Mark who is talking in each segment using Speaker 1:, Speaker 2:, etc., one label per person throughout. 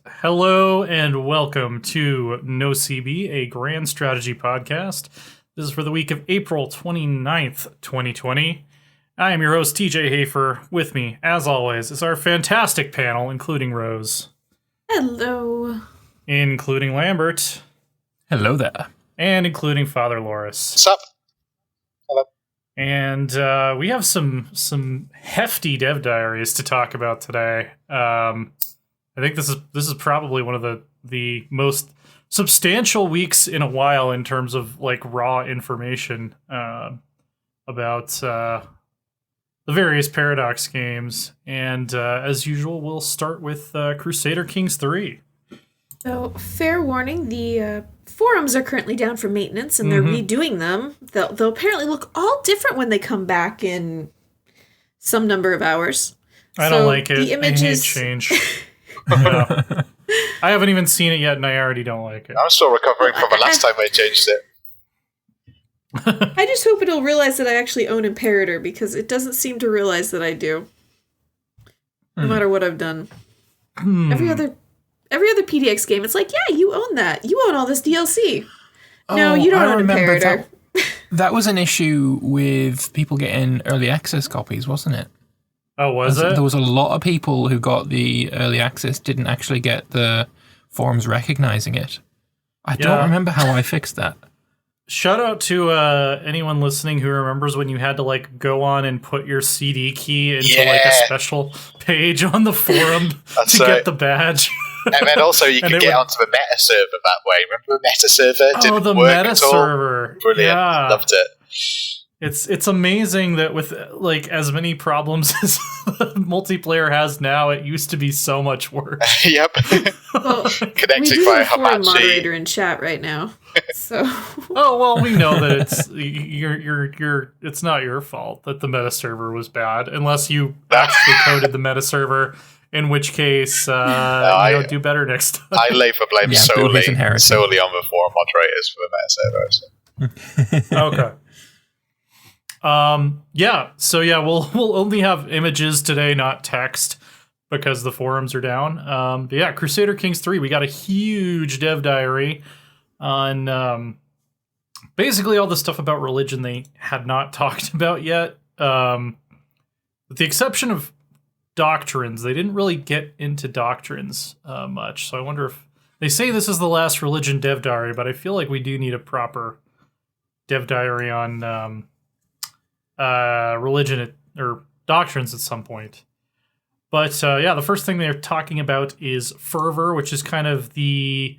Speaker 1: Hello and welcome to NoCB, a grand strategy podcast. This is for the week of April 29th, 2020. I am your host, TJ Hafer. With me, as always, is our fantastic panel, including Rose.
Speaker 2: Hello.
Speaker 1: Including Lambert.
Speaker 3: Hello there.
Speaker 1: And including Father Loris.
Speaker 4: What's up? Hello.
Speaker 1: And we have some hefty dev diaries to talk about today. I think this is probably one of the most substantial weeks in a while in terms of like raw information about the various Paradox games. And as usual, we'll start with Crusader Kings 3.
Speaker 2: So, fair warning, the forums are currently down for maintenance, and they're redoing them. They'll apparently look all different when they come back in some number of hours.
Speaker 1: I don't like it. I hate change. Yeah. I haven't even seen it yet, and I already don't like it.
Speaker 4: I'm still recovering from the last time I changed it.
Speaker 2: I just hope it'll realize that I actually own Imperator, because it doesn't seem to realize that I do. No matter what I've done. Every other PDX game, it's like, yeah, you own that. You own all this DLC. No, you don't own Imperator.
Speaker 3: That was an issue with people getting early access copies, wasn't it?
Speaker 1: Oh, was it?
Speaker 3: There was a lot of people who got the early access didn't actually get the forums recognizing it. I don't remember how I fixed that.
Speaker 1: Shout out to anyone listening who remembers when you had to like go on and put your CD key into like a special page on the forum to get the badge.
Speaker 4: And then also you could get onto the meta server that way. Remember the meta server?
Speaker 1: Oh, the meta server.
Speaker 4: Brilliant.
Speaker 1: Yeah.
Speaker 4: Loved it.
Speaker 1: It's amazing that with like as many problems as multiplayer has now, it used to be so much worse.
Speaker 4: Yep.
Speaker 2: Well,
Speaker 4: connecting by
Speaker 2: a moderator in chat right now. So.
Speaker 1: Oh well, we know that it's it's not your fault that the meta server was bad, unless you actually coded the meta server. In which case, do better next time.
Speaker 4: I lay the blame solely on the forum moderators for the meta server. So.
Speaker 1: Okay. We'll only have images today, not text, because the forums are down. But yeah, Crusader Kings 3, we got a huge dev diary on basically all the stuff about religion they had not talked about yet. With the exception of doctrines, they didn't really get into doctrines much. So I wonder if they say this is the last religion dev diary, but I feel like we do need a proper dev diary on religion or doctrines at some point. But the first thing they're talking about is fervor, which is kind of the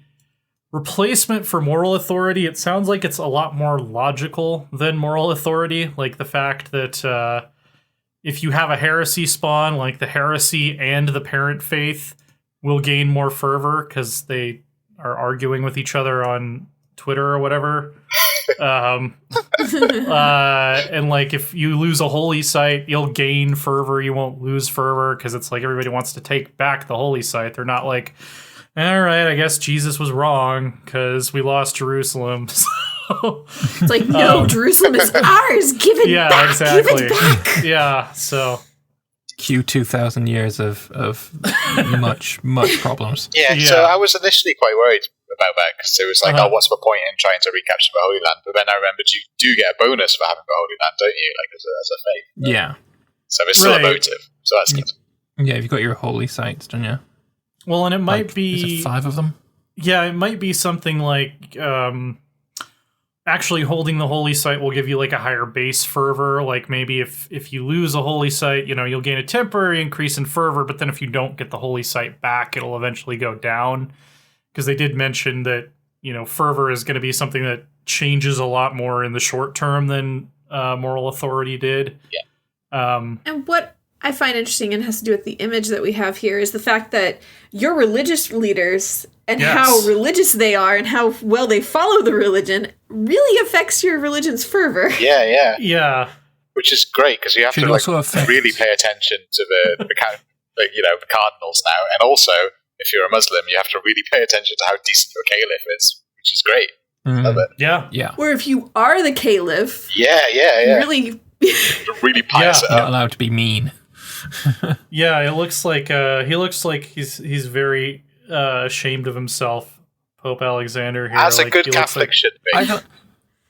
Speaker 1: replacement for moral authority. It sounds like it's a lot more logical than moral authority, like the fact that if you have a heresy spawn, like the heresy and the parent faith will gain more fervor because they are arguing with each other on Twitter or whatever. And like if you lose a holy site, you'll gain fervor. You won't lose fervor because it's like everybody wants to take back the holy site. They're not like, all right, I guess Jesus was wrong because we lost Jerusalem. So,
Speaker 2: it's like, no, Jerusalem is ours. Give it back.
Speaker 1: Exactly.
Speaker 2: Give it back.
Speaker 1: Yeah. So.
Speaker 3: Cue 2,000 years of much problems.
Speaker 4: Yeah, so I was initially quite worried about that because it was like, what's the point in trying to recapture the Holy Land? But then I remembered you do get a bonus for having the Holy Land, don't you? Like as a faith.
Speaker 3: Yeah.
Speaker 4: So there's still a motive. So that's good.
Speaker 3: Yeah, you've got your holy sites, don't you?
Speaker 1: Well, and it might be...
Speaker 3: Is it 5 of them?
Speaker 1: Yeah, it might be something like... actually holding the holy site will give you like a higher base fervor. Like maybe if you lose a holy site, you'll gain a temporary increase in fervor, but then if you don't get the holy site back, it'll eventually go down. Because they did mention that, fervor is going to be something that changes a lot more in the short term than moral authority did.
Speaker 4: Yeah.
Speaker 2: And what I find interesting and has to do with the image that we have here is the fact that your religious leaders and how religious they are and how well they follow the religion really affects your religion's fervor.
Speaker 1: Yeah.
Speaker 4: Which is great because you have to really pay attention to the cardinals now, and also if you're a Muslim, you have to really pay attention to how decent your caliph is, which is great. Love it.
Speaker 1: Yeah.
Speaker 2: Where if you are the caliph,
Speaker 4: really pious it
Speaker 3: You're
Speaker 4: up.
Speaker 3: not allowed to be mean.
Speaker 1: Yeah, it looks like he looks like he's very ashamed of himself, Pope Alexander here.
Speaker 4: As a good Catholic should be.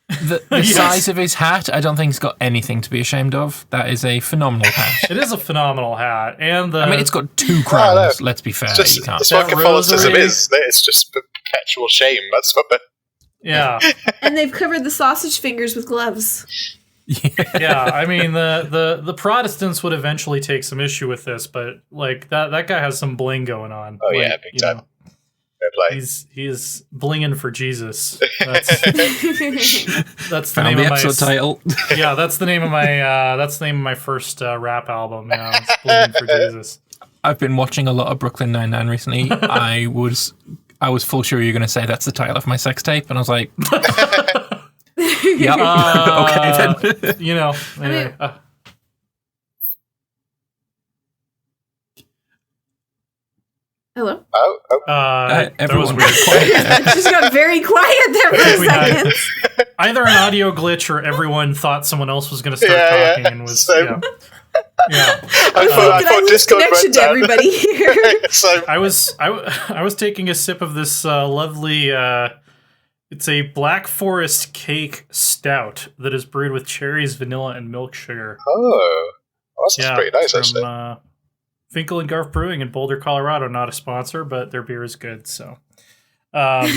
Speaker 3: The size of his hat, I don't think he's got anything to be ashamed of. That is a phenomenal hat.
Speaker 1: It is a phenomenal hat, and
Speaker 3: it's got 2 crowns. Let's be fair.
Speaker 4: It's just, that's what Catholicism is. It's just perpetual shame. That's what.
Speaker 1: Yeah,
Speaker 2: and they've covered the sausage fingers with gloves.
Speaker 1: Yeah. I mean, the Protestants would eventually take some issue with this, but like that guy has some bling going on.
Speaker 4: Oh,
Speaker 1: like,
Speaker 4: yeah, big time.
Speaker 1: He's blinging for Jesus. That's the name of my
Speaker 3: episode title.
Speaker 1: Yeah, that's the name of my first rap album. Yeah, it's blinging for Jesus.
Speaker 3: I've been watching a lot of Brooklyn Nine-Nine recently. I was full sure you were going to say that's the title of my sex tape, and I was like, yeah, okay then.
Speaker 1: Anyway.
Speaker 2: Hello?
Speaker 3: Everyone
Speaker 1: was weird.
Speaker 2: It just got very quiet there for a second.
Speaker 1: Either an audio glitch or everyone thought someone else was going to start talking and was. Yeah.
Speaker 4: I thought Discord
Speaker 2: connection
Speaker 4: went
Speaker 2: to
Speaker 4: down.
Speaker 2: everybody here.
Speaker 1: I was taking a sip of this lovely. It's a Black Forest cake stout that is brewed with cherries, vanilla, and milk sugar.
Speaker 4: Oh, that's pretty nice, actually.
Speaker 1: Finkel and Garf Brewing in Boulder, Colorado. Not a sponsor, but their beer is good. So, yeah.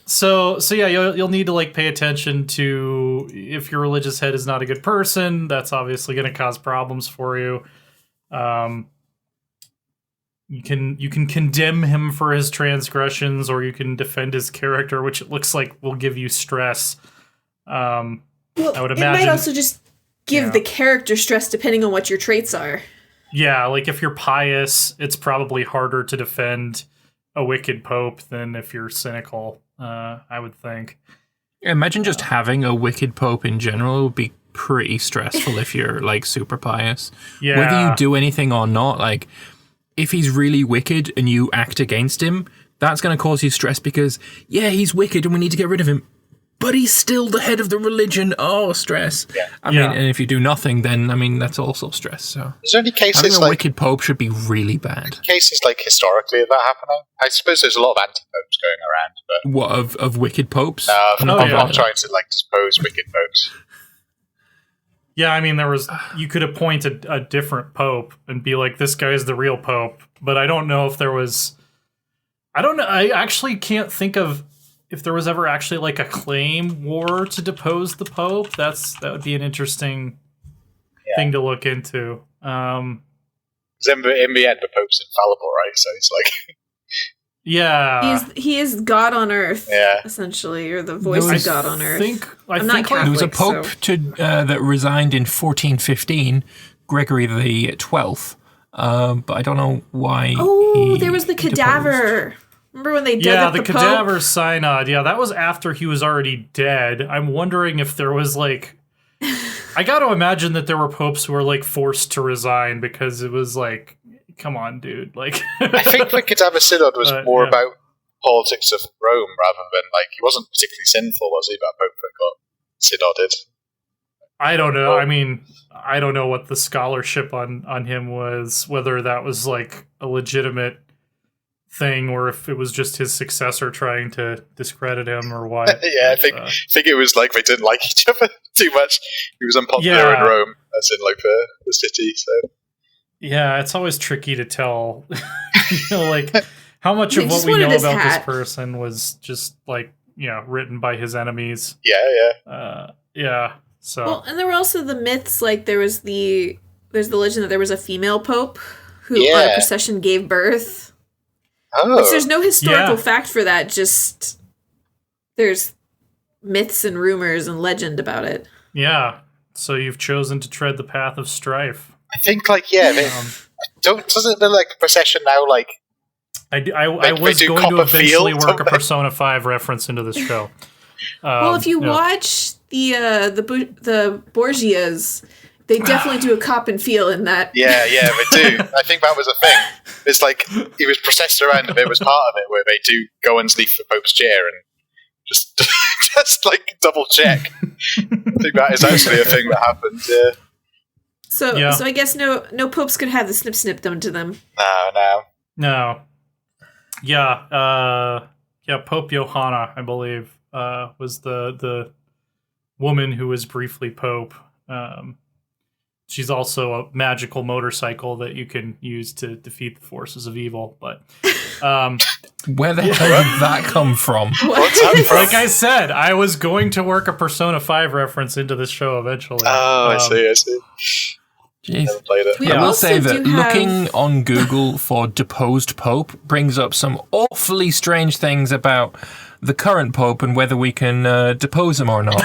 Speaker 1: So yeah, you'll need to like pay attention to if your religious head is not a good person. That's obviously going to cause problems for you. You can condemn him for his transgressions, or you can defend his character, which it looks like will give you stress.
Speaker 2: Well,
Speaker 1: I would imagine
Speaker 2: it might also just give the character stress depending on what your traits are.
Speaker 1: Yeah, like if you're pious, it's probably harder to defend a wicked pope than if you're cynical, I would think.
Speaker 3: Imagine just having a wicked pope in general would be pretty stressful if you're like super pious.
Speaker 1: Yeah.
Speaker 3: Whether you do anything or not, like if he's really wicked and you act against him, that's going to cause you stress because, yeah, he's wicked and we need to get rid of him. But he's still the head of the religion. Oh, stress. Yeah. I mean, and if you do nothing, then, I mean, that's also stress. So,
Speaker 4: is there any cases
Speaker 3: having a wicked pope should be really bad.
Speaker 4: Cases like historically of that happening? I suppose there's a lot of anti-popes going around. But
Speaker 3: what, of wicked popes?
Speaker 4: I'm not trying to like dispose wicked popes.
Speaker 1: Yeah, I mean, you could appoint a different pope and be like, this guy's the real pope. But I don't know if there was... I actually can't think of if there was ever actually like a claim war to depose the pope. That would be an interesting thing to look into.
Speaker 4: In the end, the pope's infallible, right? So it's like...
Speaker 1: Yeah.
Speaker 2: He is God on earth, essentially, or the voice of God on earth.
Speaker 1: I'm
Speaker 2: not Catholic,
Speaker 3: there was a pope that resigned in 1415, Gregory the 12th, but I don't know why.
Speaker 2: Oh, there was the cadaver. Remember when they dug up the Pope?
Speaker 1: cadaver synod. Yeah, that was after he was already dead. I'm wondering if there was like... I got to imagine that there were popes who were like forced to resign because it was like... Come on, dude. Like,
Speaker 4: I think the Cadaver Synod was more about politics of Rome rather than, like, he wasn't particularly sinful, was he, that Pope that got synoded?
Speaker 1: I don't know. I mean, I don't know what the scholarship on him was, whether that was, like, a legitimate thing or if it was just his successor trying to discredit him or what.
Speaker 4: I think it was, like, they didn't like each other too much. He was unpopular in Rome, as in, like, the city, so...
Speaker 1: Yeah, it's always tricky to tell, like how much of what we know about this person was just like, written by his enemies.
Speaker 2: Yeah.
Speaker 1: So.
Speaker 2: Well, and there were also the myths, like there's the legend that there was a female pope who on a procession gave birth.
Speaker 4: Oh.
Speaker 2: Which there's no historical fact for that, just there's myths and rumors and legend about it.
Speaker 1: Yeah. So you've chosen to tread the path of strife.
Speaker 4: I think, like, doesn't the like procession now like?
Speaker 1: I was going to eventually work a Persona 5 reference into this show.
Speaker 2: Well, if you watch the Borgias, they definitely do a cop and feel in that.
Speaker 4: Yeah, they do. I think that was a thing. It's like he was processed around, and there was part of it where they do go and sleep the Pope's chair and just like double check. I think that is actually a thing that happened. Yeah.
Speaker 2: So I guess no popes could have the snip done to them.
Speaker 4: No.
Speaker 1: Yeah. Pope Johanna, I believe, was the woman who was briefly pope. She's also a magical motorcycle that you can use to defeat the forces of evil. But
Speaker 3: where the hell did that come from?
Speaker 1: Like I said, I was going to work a Persona 5 reference into this show eventually.
Speaker 4: Oh, I see.
Speaker 3: Jeez.
Speaker 4: Never played it.
Speaker 3: I will say that looking on Google for deposed pope brings up some awfully strange things about the current pope and whether we can depose him or not.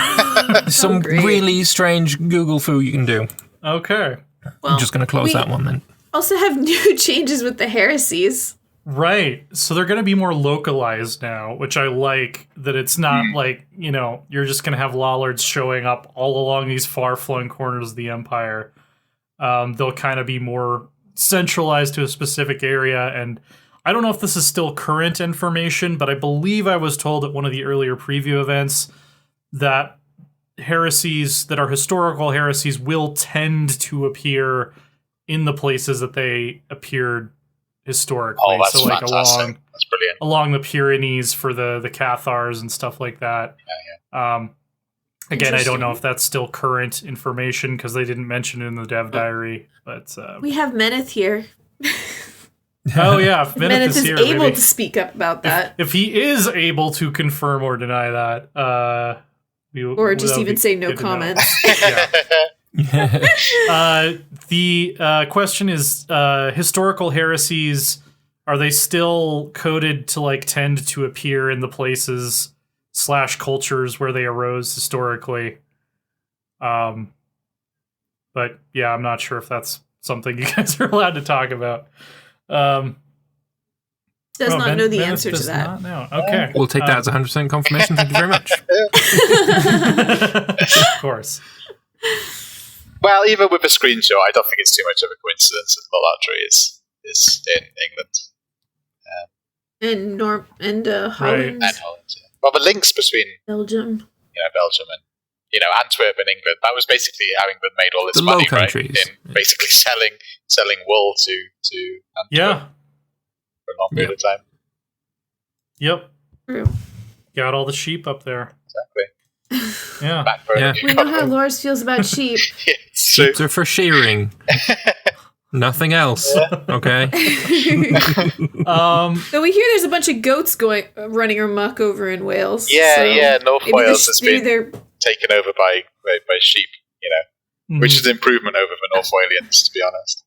Speaker 3: Some really strange Google foo you can do.
Speaker 1: Okay.
Speaker 3: Well, I'm just going to close that one then.
Speaker 2: Also have new changes with the heresies.
Speaker 1: Right. So they're going to be more localized now, which I like, that it's not like, you're just going to have Lollards showing up all along these far-flung corners of the Empire. They'll kind of be more centralized to a specific area, and I don't know if this is still current information, but I believe I was told at one of the earlier preview events that heresies that are historical heresies will tend to appear in the places that they appeared historically.
Speaker 4: Oh, that's
Speaker 1: so like
Speaker 4: fantastic. That's brilliant.
Speaker 1: Along the Pyrenees for the Cathars and stuff like that.
Speaker 4: Yeah.
Speaker 1: Again, I don't know if that's still current information because they didn't mention it in the dev diary. But
Speaker 2: we have Meneth here.
Speaker 1: Oh yeah, if
Speaker 2: Meneth is
Speaker 1: here,
Speaker 2: able
Speaker 1: maybe.
Speaker 2: To speak up about that.
Speaker 1: If he is able to confirm or deny that,
Speaker 2: or just even say no comments.
Speaker 1: The question is, historical heresies, are they still coded to tend to appear in the places / cultures where they arose historically? But yeah, I'm not sure if that's something you guys are allowed to talk about.
Speaker 2: Does not know the answer to that.
Speaker 1: Not know. Okay.
Speaker 3: We'll take that as 100% confirmation. Thank you very much.
Speaker 1: Of course.
Speaker 4: Well, even with a screenshot, I don't think it's too much of a coincidence that Molatri is in England.
Speaker 2: And Holland.
Speaker 1: Right.
Speaker 4: And Holland, yeah. Well, the links between
Speaker 2: Belgium.
Speaker 4: Belgium and Antwerp and England, that was basically having been made all this
Speaker 3: The
Speaker 4: money,
Speaker 3: Low Countries.
Speaker 4: right? In basically selling wool to Antwerp for a long period of time.
Speaker 1: Yep.
Speaker 2: True.
Speaker 1: Got all the sheep up there.
Speaker 4: Exactly.
Speaker 1: Yeah.
Speaker 2: We know how Loris feels about sheep.
Speaker 3: Sheep are for shearing. Nothing else. Okay.
Speaker 2: So we hear there's a bunch of goats running amok over in Wales.
Speaker 4: Yeah. North Wales has been
Speaker 2: they're
Speaker 4: taken over by sheep, which is an improvement over the North Walians, to be honest.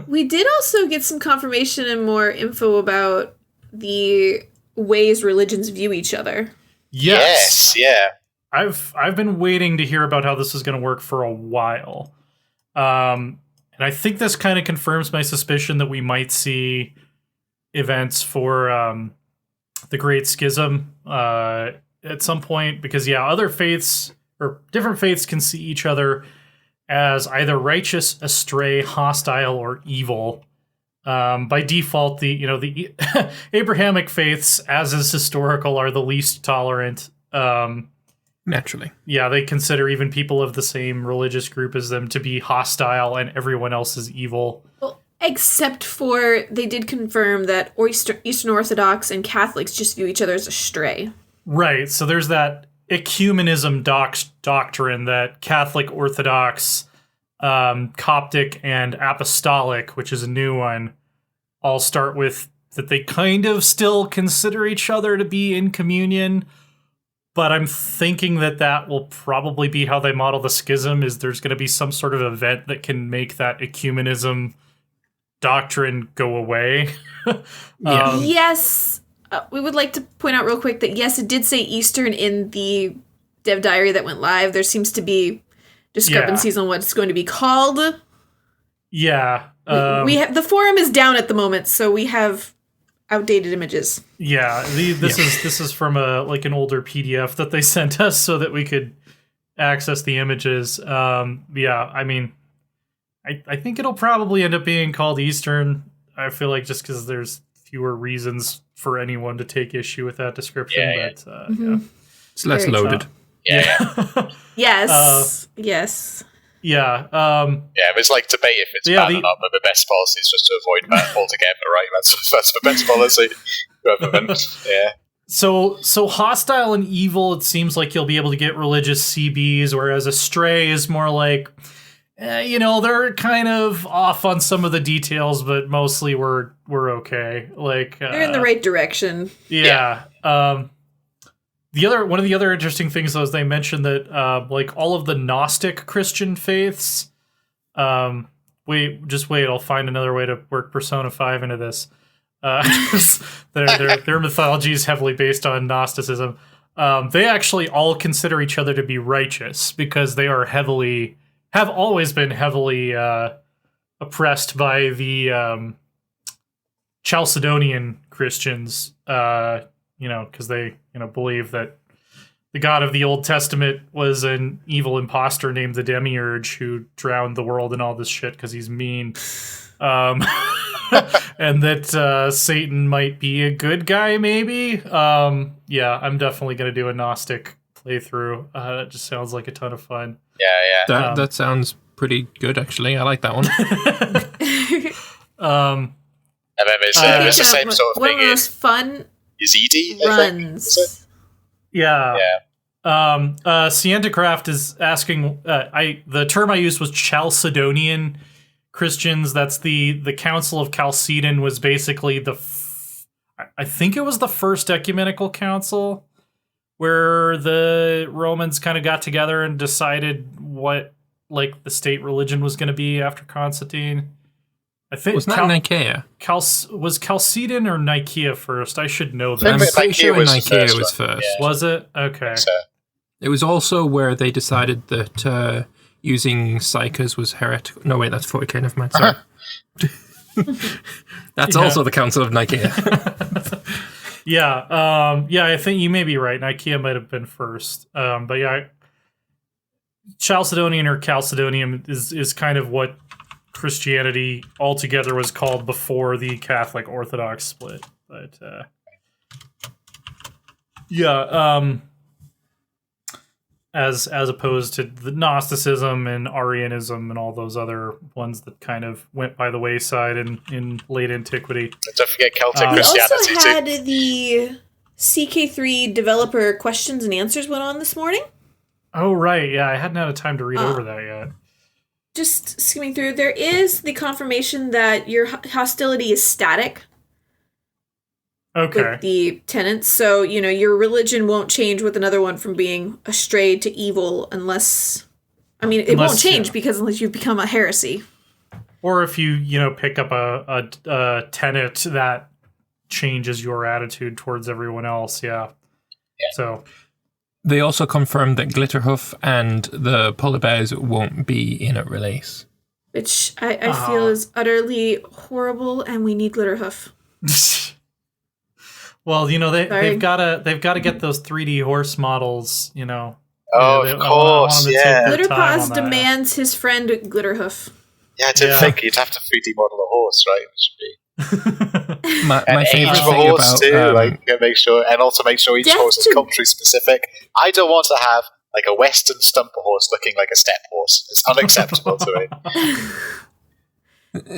Speaker 2: We did also get some confirmation and more info about the ways religions view each other.
Speaker 1: Yes.
Speaker 4: Yeah.
Speaker 1: I've been waiting to hear about how this is going to work for a while. And I think this kind of confirms my suspicion that we might see events for the Great Schism at some point, because other faiths or different faiths can see each other as either righteous, astray, hostile, or evil. By default, the Abrahamic faiths, as is historical, are the least tolerant.
Speaker 3: Naturally.
Speaker 1: Yeah, they consider even people of the same religious group as them to be hostile, and everyone else is evil.
Speaker 2: Well, except for they did confirm that Eastern Orthodox and Catholics just view each other as astray.
Speaker 1: Right, so there's that ecumenism doctrine that Catholic, Orthodox, Coptic, and Apostolic, which is a new one, all start with that they kind of still consider each other to be in communion. But I'm thinking that will probably be how they model the schism, is there's going to be some sort of event that can make that ecumenism doctrine go away.
Speaker 2: Yes. We would like to point out real quick that, yes, it did say Eastern in the dev diary that went live. There seems to be discrepancies on what it's going to be called.
Speaker 1: Yeah.
Speaker 2: We have, the forum is down at the moment, so we have outdated images.
Speaker 1: Yeah, this is from an older PDF that they sent us so that we could access the images. I mean, I think it'll probably end up being called Eastern. I feel like just because there's fewer reasons for anyone to take issue with that description.
Speaker 4: Yeah.
Speaker 1: But
Speaker 3: it's less loaded.
Speaker 4: Yeah.
Speaker 2: Yes. Yes.
Speaker 1: Yeah.
Speaker 4: Yeah, it's like debate if it's bad or not, but the best policy is just to avoid that altogether, right? That's the best policy. Rather than, yeah.
Speaker 1: So hostile and evil, it seems like you'll be able to get religious CBs, whereas astray is more like, they're kind of off on some of the details, but mostly we're okay. Like
Speaker 2: they're in the right direction.
Speaker 1: Yeah. One of the other interesting things though is they mentioned that like all of the Gnostic Christian faiths. Wait, I'll find another way to work Persona 5 into this. Their mythology is heavily based on Gnosticism. They actually all consider each other to be righteous because they are have always been heavily oppressed by the Chalcedonian Christians, because they believe that the God of the Old Testament was an evil imposter named the Demiurge who drowned the world and all this shit because he's mean. And that Satan might be a good guy, maybe. I'm definitely going to do a Gnostic playthrough. It just sounds like a ton of fun.
Speaker 4: Yeah.
Speaker 3: That sounds pretty good, actually. I like that one.
Speaker 4: And then there's the same sort of
Speaker 2: one
Speaker 4: thing.
Speaker 2: One of those fun
Speaker 4: Yazidi
Speaker 2: runs.
Speaker 1: Yeah. Sientacraft is asking. The term I used was Chalcedonian Christians. That's the Council of Chalcedon was basically I think it was the first ecumenical council where the Romans kind of got together and decided what like the state religion was going to be after Constantine. I think
Speaker 3: was not Nicaea.
Speaker 1: Was Chalcedon or Nicaea first? I should know that.
Speaker 3: I'm pretty sure Nicaea was first.
Speaker 1: Yeah. Was it? Okay.
Speaker 4: So.
Speaker 3: It was also where they decided that using psychers was heretical. No, wait, that's 40k. Never mind. Sorry. That's also the Council of Nicaea.
Speaker 1: I think you may be right. Nicaea might have been first. But yeah, Chalcedonian or Chalcedonian is kind of what Christianity altogether was called before the Catholic Orthodox split. But as opposed to the Gnosticism and Arianism and all those other ones that kind of went by the wayside in late antiquity.
Speaker 4: Don't forget Celtic
Speaker 2: We
Speaker 4: Christianity
Speaker 2: also had
Speaker 4: too.
Speaker 2: the CK3 developer questions and answers went on this morning.
Speaker 1: Oh, right. Yeah, I hadn't had time to read over that yet.
Speaker 2: Just skimming through, there is the confirmation that your hostility is static.
Speaker 1: Okay.
Speaker 2: With the tenets. So, your religion won't change with another one from being astray to evil unless won't change because unless you become a heresy.
Speaker 1: Or if you, pick up a tenet that changes your attitude towards everyone else. Yeah. So
Speaker 3: they also confirmed that Glitterhoof and the polar bears won't be in a release.
Speaker 2: Which I feel is utterly horrible, and we need Glitterhoof.
Speaker 1: Well, they've got to get those 3D horse models,
Speaker 4: Oh, of course, yeah.
Speaker 2: Glitterpaws demands his friend Glitterhoof.
Speaker 4: Yeah, I didn't think you'd have to 3D model a horse, right? It should be.
Speaker 3: my favorite
Speaker 4: age of a
Speaker 3: thing
Speaker 4: horse
Speaker 3: about
Speaker 4: too, make sure each horse is country specific. I don't want to have like a Western stumper horse looking like a steppe horse. It's unacceptable to me.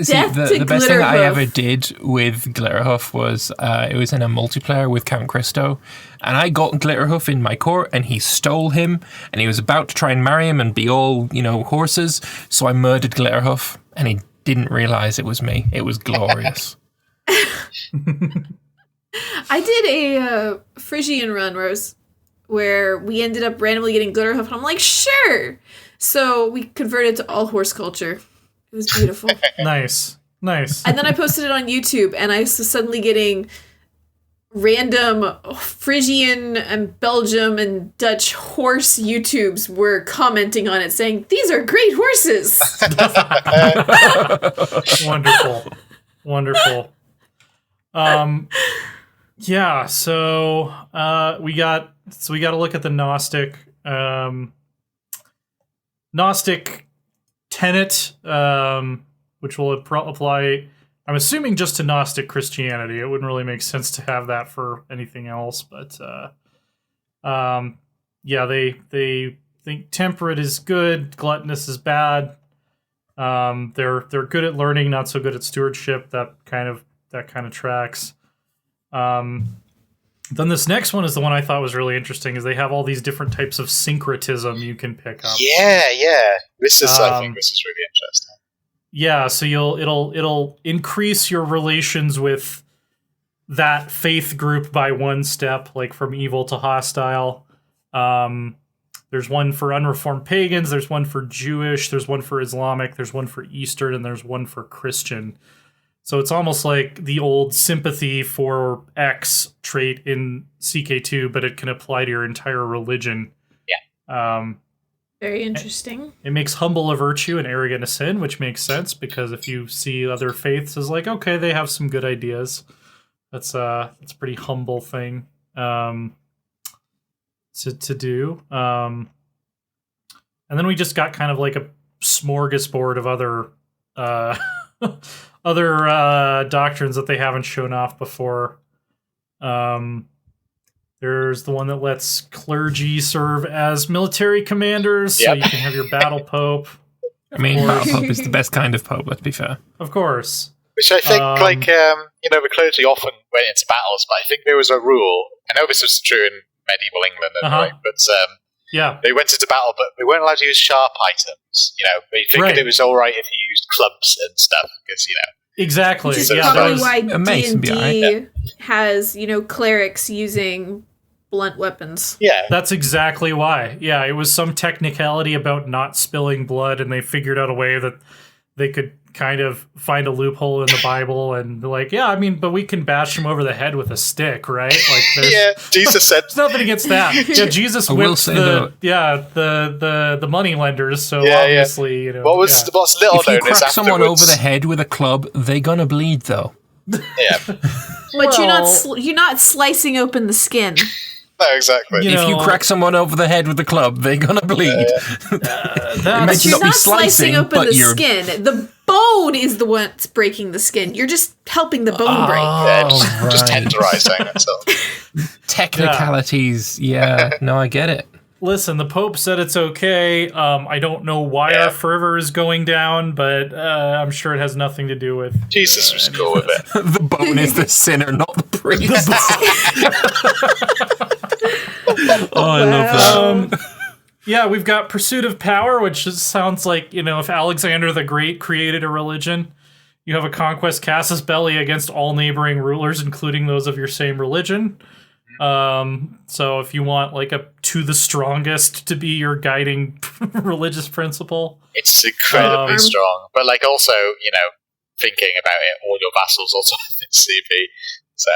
Speaker 3: See, the best thing I ever did with Glitterhoof was it was in a multiplayer with Count Christo, and I got Glitterhoof in my court, and he stole him, and he was about to try and marry him and be all horses. So I murdered Glitterhoof, and he didn't realize it was me. It was glorious.
Speaker 2: I did a Phrygian run where we ended up randomly getting Glitterhoof, and I'm like, sure. So we converted to all horse culture. It was beautiful.
Speaker 1: Nice.
Speaker 2: And then I posted it on YouTube, and I was suddenly getting random Phrygian and Belgium and Dutch horse YouTubes were commenting on it, saying, these are great horses.
Speaker 1: Wonderful. Yeah, so we got to look at the Gnostic tenet, which will apply, I'm assuming, just to Gnostic Christianity. It wouldn't really make sense to have that for anything else, but yeah, they think temperate is good, gluttonous is bad. They're good at learning, not so good at stewardship. That kind of tracks. Then this next one is the one I thought was really interesting. Is they have all these different types of syncretism you can pick up.
Speaker 4: Yeah. This is I think this is really interesting.
Speaker 1: Yeah, so it'll increase your relations with that faith group by one step, like from evil to hostile. There's one for unreformed pagans, there's one for Jewish, there's one for Islamic, there's one for Eastern, and there's one for Christian. So it's almost like the old sympathy for X trait in CK2, but it can apply to your entire religion.
Speaker 4: Yeah.
Speaker 2: Very interesting.
Speaker 1: It makes humble a virtue and arrogant a sin, which makes sense because if you see other faiths as like, okay, they have some good ideas. That's a pretty humble thing to do. And then we just got kind of like a smorgasbord of other doctrines that they haven't shown off before. There's the one that lets clergy serve as military commanders, so you can have your battle pope.
Speaker 3: I mean, battle pope is the best kind of pope, let's be fair.
Speaker 1: Of course.
Speaker 4: Which I think, the clergy often went into battles, but I think there was a rule. I know this was true in medieval England, but they went into battle, but they weren't allowed to use sharp items. They figured it was all right if you used clubs and stuff, because
Speaker 1: exactly.
Speaker 2: Which is probably why D&D has clerics using blunt weapons.
Speaker 4: Yeah,
Speaker 1: that's exactly why. Yeah, it was some technicality about not spilling blood, and they figured out a way that they could kind of find a loophole in the Bible, and they're like, but we can bash him over the head with a stick, right? Like,
Speaker 4: Jesus said,
Speaker 1: there's nothing against that. Yeah, Jesus whipped the money lenders, so obviously,
Speaker 4: what's little
Speaker 3: if you crack someone over the head with a club, they're gonna bleed, though.
Speaker 4: Yeah,
Speaker 2: but you're not slicing open the skin.
Speaker 4: No, exactly.
Speaker 3: If you crack someone over the head with a club, they're gonna bleed.
Speaker 2: It might not be slicing open the skin. The bone is the one that's breaking the skin. You're just helping the bone break.
Speaker 4: Just tenderizing itself.
Speaker 3: Technicalities. Yeah. No, I get it.
Speaker 1: Listen, the Pope said it's okay. I don't know why our fervor is going down, but I'm sure it has nothing to do with...
Speaker 4: Jesus was cool with it.
Speaker 3: The bone is the sinner, not the priest. I love that.
Speaker 1: Yeah, we've got Pursuit of Power, which just sounds like, if Alexander the Great created a religion. You have a conquest casus belli against all neighboring rulers, including those of your same religion. So if you want like a to the strongest to be your guiding religious principle,
Speaker 4: it's incredibly strong. But like also, thinking about it, all your vassals also have CP. So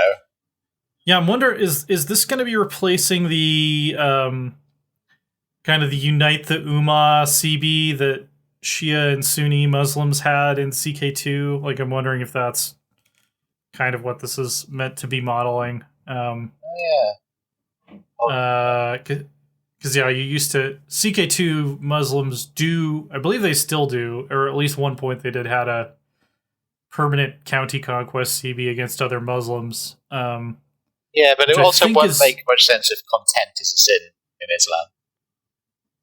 Speaker 1: yeah, I'm wondering is this going to be replacing the kind of the Unite the Ummah CB that Shia and Sunni Muslims had in CK2? Like, I'm wondering if that's kind of what this is meant to be modeling. Because you used to CK2 Muslims do, I believe they still do, or at least one point they did had a permanent county conquest CB against other Muslims.
Speaker 4: But it also won't make much sense if content is a sin in Islam.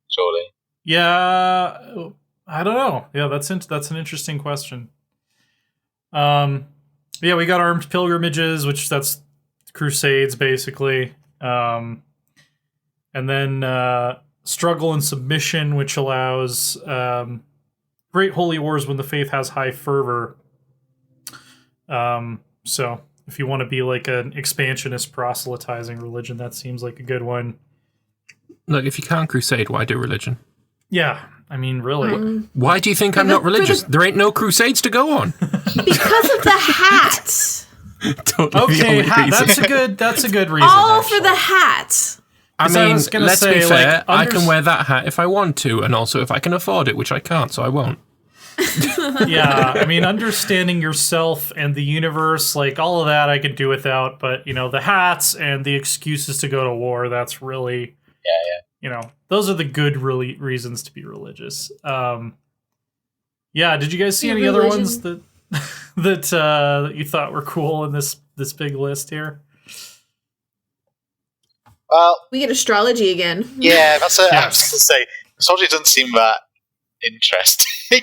Speaker 4: Surely.
Speaker 1: Yeah, I don't know. Yeah, that's an interesting question. We got armed pilgrimages, which that's crusades basically. And then struggle and submission, which allows great holy wars when the faith has high fervor. So if you want to be like an expansionist proselytizing religion, that seems like a good one.
Speaker 3: Look, if you can't crusade, why do religion?
Speaker 1: Yeah, I mean, really.
Speaker 3: Why do you think I'm not religious? There ain't no crusades to go on.
Speaker 2: Because of the hat.
Speaker 3: Totally
Speaker 1: okay, that's a good reason.
Speaker 2: All
Speaker 1: actually.
Speaker 2: for the hat.
Speaker 3: I mean, let's be fair, I can wear that hat if I want to, and also if I can afford it, which I can't, so I won't.
Speaker 1: Yeah, I mean, understanding yourself and the universe, like all of that I could do without, but the hats and the excuses to go to war, that's really those are the good reasons to be religious. Did you guys see any other ones that that you thought were cool in this big list here?
Speaker 4: Well,
Speaker 2: we get astrology again.
Speaker 4: Yeah, that's it. I was going to say, astrology doesn't seem that interesting.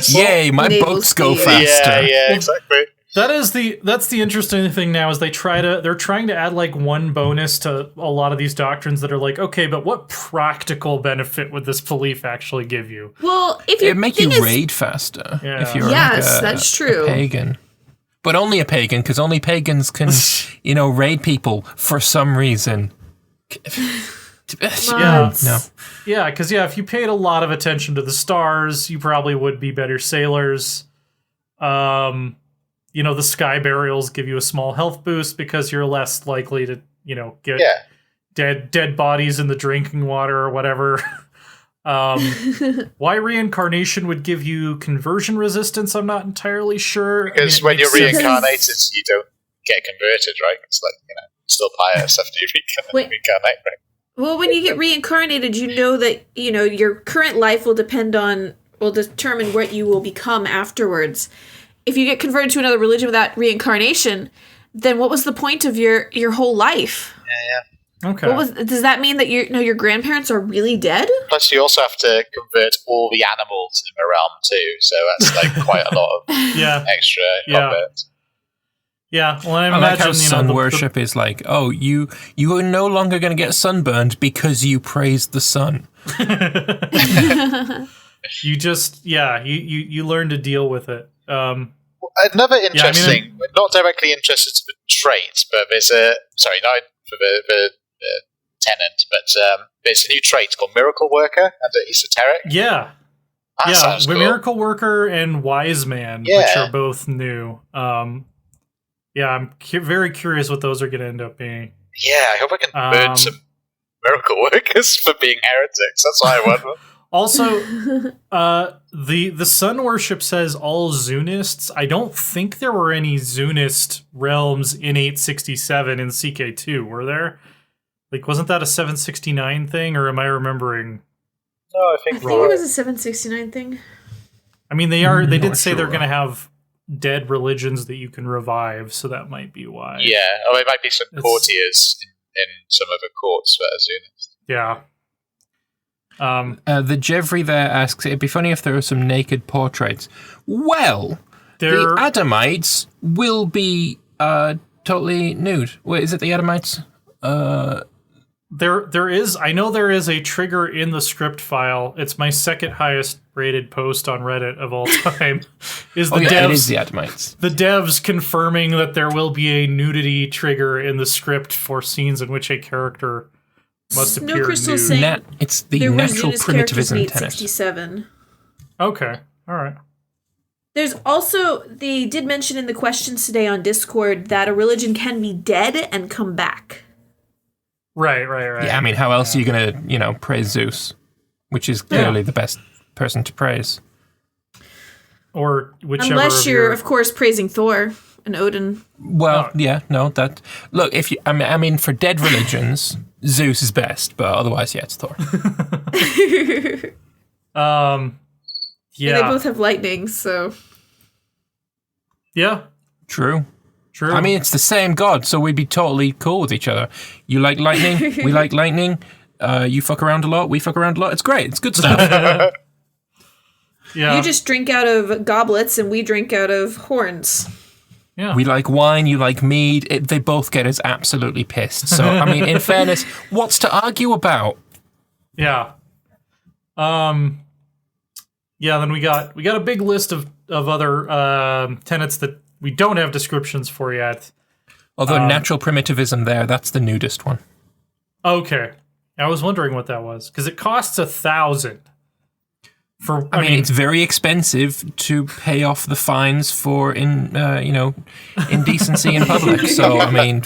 Speaker 3: Yay, my books go faster.
Speaker 4: Yeah, exactly.
Speaker 1: That's the interesting thing now is they're trying to add like one bonus to a lot of these doctrines that are like, okay, but what practical benefit would this belief actually give you?
Speaker 2: Well, if
Speaker 3: it'd make you raid faster if you're
Speaker 2: that's true.
Speaker 3: A pagan. But only a pagan, because only pagans can, raid people for some reason.
Speaker 1: No. Yeah, because if you paid a lot of attention to the stars, you probably would be better sailors. The sky burials give you a small health boost because you're less likely to, get dead bodies in the drinking water or whatever. Why reincarnation would give you conversion resistance, I'm not entirely sure.
Speaker 4: Because when you're reincarnated, you don't get converted, right? It's like, still pious after you reincarnate, right?
Speaker 2: Well, when you get reincarnated, you know that, your current life will determine what you will become afterwards. If you get converted to another religion without reincarnation, then what was the point of your whole life?
Speaker 4: Yeah.
Speaker 1: Okay.
Speaker 2: Does that mean that your grandparents are really dead?
Speaker 4: Plus, you also have to convert all the animals in the realm too, so that's like quite a lot of extra effort.
Speaker 1: Yeah, well, I
Speaker 3: like
Speaker 1: imagine
Speaker 3: how sun worship is like, you are no longer going to get sunburned because you praise the sun.
Speaker 1: You just you learn to deal with it.
Speaker 4: Another interesting, not directly interested to the trait, but there's not for the tenant, but there's a new trait called Miracle Worker under Esoteric.
Speaker 1: Yeah.
Speaker 4: That sounds cool.
Speaker 1: Miracle Worker and Wise Man, which are both new. I'm very curious what those are going to end up being.
Speaker 4: Yeah, I hope I can burn some Miracle Workers for being heretics. That's what I want.
Speaker 1: Also, the sun worship says all Zunists. I don't think there were any Zunist realms in 867 in CK2, were there? Like, wasn't that a 769 thing, or am I remembering?
Speaker 4: No, I think
Speaker 2: it was a 769 thing.
Speaker 1: I mean, they did say they're going to have dead religions that you can revive, so that might be why.
Speaker 4: Yeah, there might be some courtiers in some of the courts that are Zunists.
Speaker 1: Yeah.
Speaker 3: The Jevry there asks, it'd be funny if there were some naked portraits. Well, the Adamites will be totally nude. Wait, is it the Adamites?
Speaker 1: There is. I know there is a trigger in the script file. It's my second highest rated post on Reddit of all time. Devs?
Speaker 3: It is the Adamites.
Speaker 1: The devs confirming that there will be a nudity trigger in the script for scenes in which a character must appear nude.
Speaker 2: Saying
Speaker 3: it's the natural primitivism tennis.
Speaker 2: 867.
Speaker 1: Okay, all right.
Speaker 2: There's also, they did mention in the questions today on Discord that a religion can be dead and come back.
Speaker 1: Right.
Speaker 3: Yeah, I mean, how else are you going to, praise Zeus, which is clearly the best person to praise?
Speaker 1: Or whichever.
Speaker 2: Unless you're, of course, praising Thor and Odin.
Speaker 3: Well, that. Look, if you, I mean, for dead religions, Zeus is best, but otherwise, it's Thor.
Speaker 2: Yeah, they both have lightning, so.
Speaker 1: Yeah.
Speaker 3: True. I mean, it's the same god, so we'd be totally cool with each other. You like lightning, we like lightning. You fuck around a lot, we fuck around a lot. It's great. It's good stuff.
Speaker 2: You just drink out of goblets, and we drink out of horns.
Speaker 1: Yeah.
Speaker 3: We like wine, you like mead. They both get us absolutely pissed. So, I mean, in fairness, what's to argue about?
Speaker 1: Yeah. Then we got a big list of other tenets that we don't have descriptions for yet.
Speaker 3: Although natural primitivism that's the nudist one.
Speaker 1: Okay. I was wondering what that was, because it costs 1,000. I mean,
Speaker 3: it's very expensive to pay off the fines for indecency in public. So, I mean...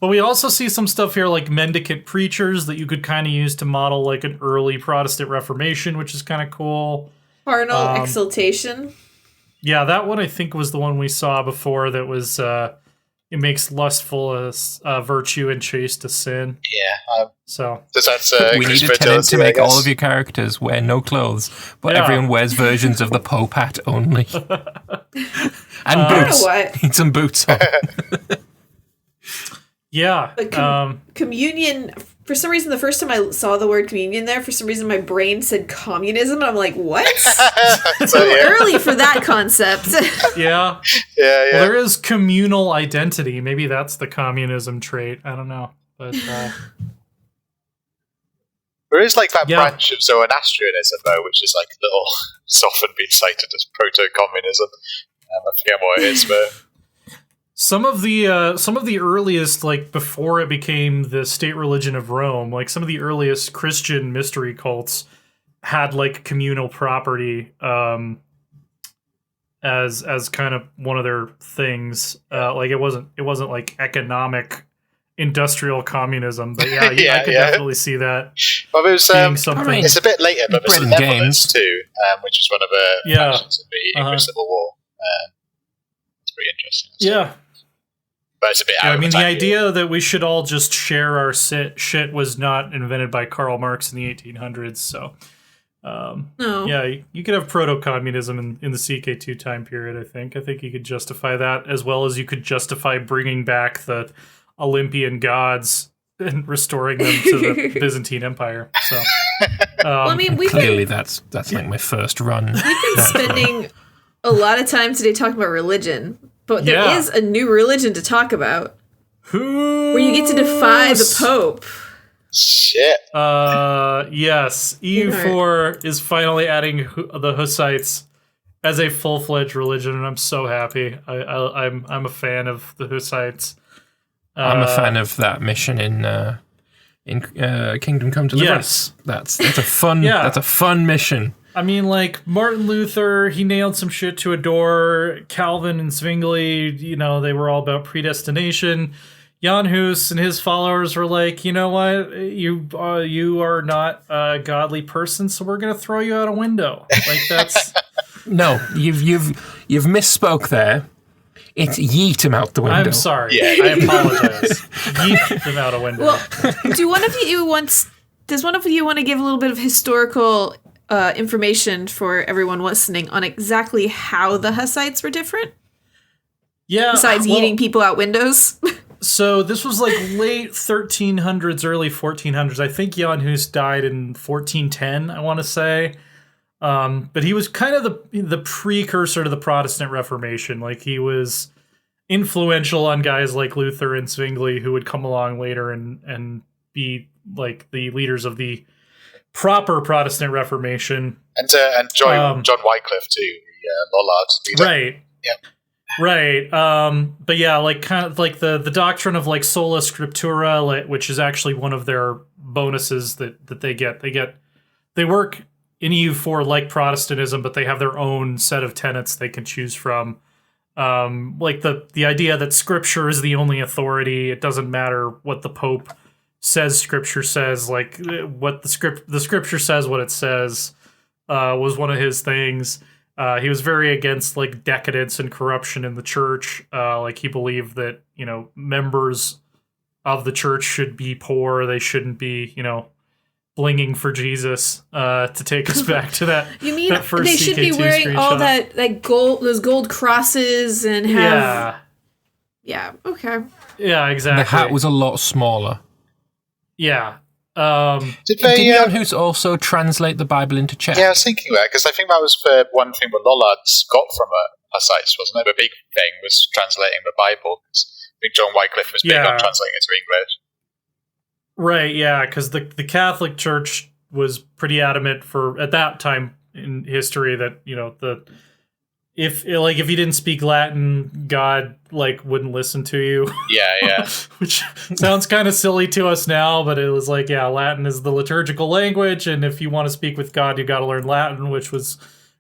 Speaker 1: But we also see some stuff here like mendicant preachers that you could kind of use to model like an early Protestant Reformation, which is kind of cool.
Speaker 2: Carnal exaltation.
Speaker 1: Yeah, that one I think was the one we saw before that was, it makes lustful a virtue and chaste a sin.
Speaker 4: Yeah.
Speaker 1: So
Speaker 4: that's
Speaker 3: we need a tenant to make all of your characters wear no clothes, but everyone wears versions of the Pope hat only. And boots.
Speaker 2: What?
Speaker 3: Need some boots on.
Speaker 1: Yeah.
Speaker 2: But communion, for some reason, the first time I saw the word communion there, for some reason my brain said communism. I'm like, what? So early for that concept.
Speaker 1: Yeah.
Speaker 4: Yeah.
Speaker 1: Well, there is communal identity. Maybe that's the communism trait. I don't know. But
Speaker 4: there is like that branch of Zoroastrianism, though, which is like a little often been cited as proto-communism. I forget what it is, but
Speaker 1: some of the earliest, like before it became the state religion of Rome, like some of the earliest Christian mystery cults had like communal property as kind of one of their things. Like it wasn't like economic industrial communism, but I could definitely see that.
Speaker 4: Well, it was
Speaker 1: being something.
Speaker 4: It's a bit later, but there's the Netherlands too, which is one of the factions in the English Civil War. It's pretty interesting.
Speaker 1: Yeah.
Speaker 4: But it's a bit out
Speaker 1: I mean, the idea
Speaker 4: here.
Speaker 1: that we should all just share our shit was not invented by Karl Marx in the 1800s, so
Speaker 2: no.
Speaker 1: Yeah, you could have proto-communism in the CK2 time period, I think. I think you could justify that, as well as you could justify bringing back the Olympian gods and restoring them to the Byzantine Empire. So,
Speaker 2: well, I mean,
Speaker 3: clearly that's like my first run.
Speaker 2: We've been spending a lot of time today talking about religion, but there is a new religion to talk about. Where you get to defy the Pope.
Speaker 4: Shit.
Speaker 1: Yes. EU4 is finally adding the Hussites as a full-fledged religion, and I'm so happy. I'm a fan of the Hussites.
Speaker 3: I'm a fan of that mission in Kingdom Come Deliverance.
Speaker 1: Yes.
Speaker 3: That's a fun that's a fun mission.
Speaker 1: I mean, like, Martin Luther, he nailed some shit to a door. Calvin and Zwingli, they were all about predestination. Jan Hus and his followers were like, you know what, you are not a godly person, so we're gonna throw you out a window. Like, that's
Speaker 3: no, you've misspoke there. It's yeet him out the window.
Speaker 1: I'm sorry. Yeah. I apologize. Yeet him out a window.
Speaker 2: Well, does one of you want to give a little bit of historical information for everyone listening on exactly how the Hussites were different?
Speaker 1: Yeah.
Speaker 2: Besides yeeting people out windows?
Speaker 1: So this was like late 1300s, early 1400s. I think Jan Hus died in 1410, I want to say. But he was kind of the precursor to the Protestant Reformation. Like, he was influential on guys like Luther and Zwingli, who would come along later and be like the leaders of the proper Protestant Reformation.
Speaker 4: And John Wycliffe too, the Lollard leader.
Speaker 1: Right.
Speaker 4: Yep.
Speaker 1: Right. But yeah, like kind of like the doctrine of like sola scriptura, which is actually one of their bonuses that they get. They work in EU4 like Protestantism, but they have their own set of tenets they can choose from. Like the idea that Scripture is the only authority. It doesn't matter what the Pope says Scripture says. Like, what the Scripture says what it says was one of his things. He was very against like decadence and corruption in the church. Like, he believed that, members of the church should be poor. They shouldn't be, blinging for Jesus, to take us back to that.
Speaker 2: You mean
Speaker 1: that first
Speaker 2: they should be
Speaker 1: CK2
Speaker 2: wearing
Speaker 1: screenshot.
Speaker 2: all that like those gold crosses and have Yeah, okay.
Speaker 1: Yeah, exactly.
Speaker 3: The hat was a lot smaller.
Speaker 1: Yeah.
Speaker 4: Did
Speaker 3: Jan Hus also translate the Bible into Czech?
Speaker 4: Yeah, I was thinking that, because I think that was one thing that Lollards got from Hussites, wasn't it? The big thing was translating the Bible. I think John Wycliffe was big on translating it to English.
Speaker 1: Right, yeah, because the Catholic Church was pretty adamant at that time in history that, if you didn't speak Latin, God wouldn't listen to you.
Speaker 4: Yeah.
Speaker 1: Which sounds kind of silly to us now, but it was like, yeah, Latin is the liturgical language, and if you want to speak with God, you got to learn Latin, which was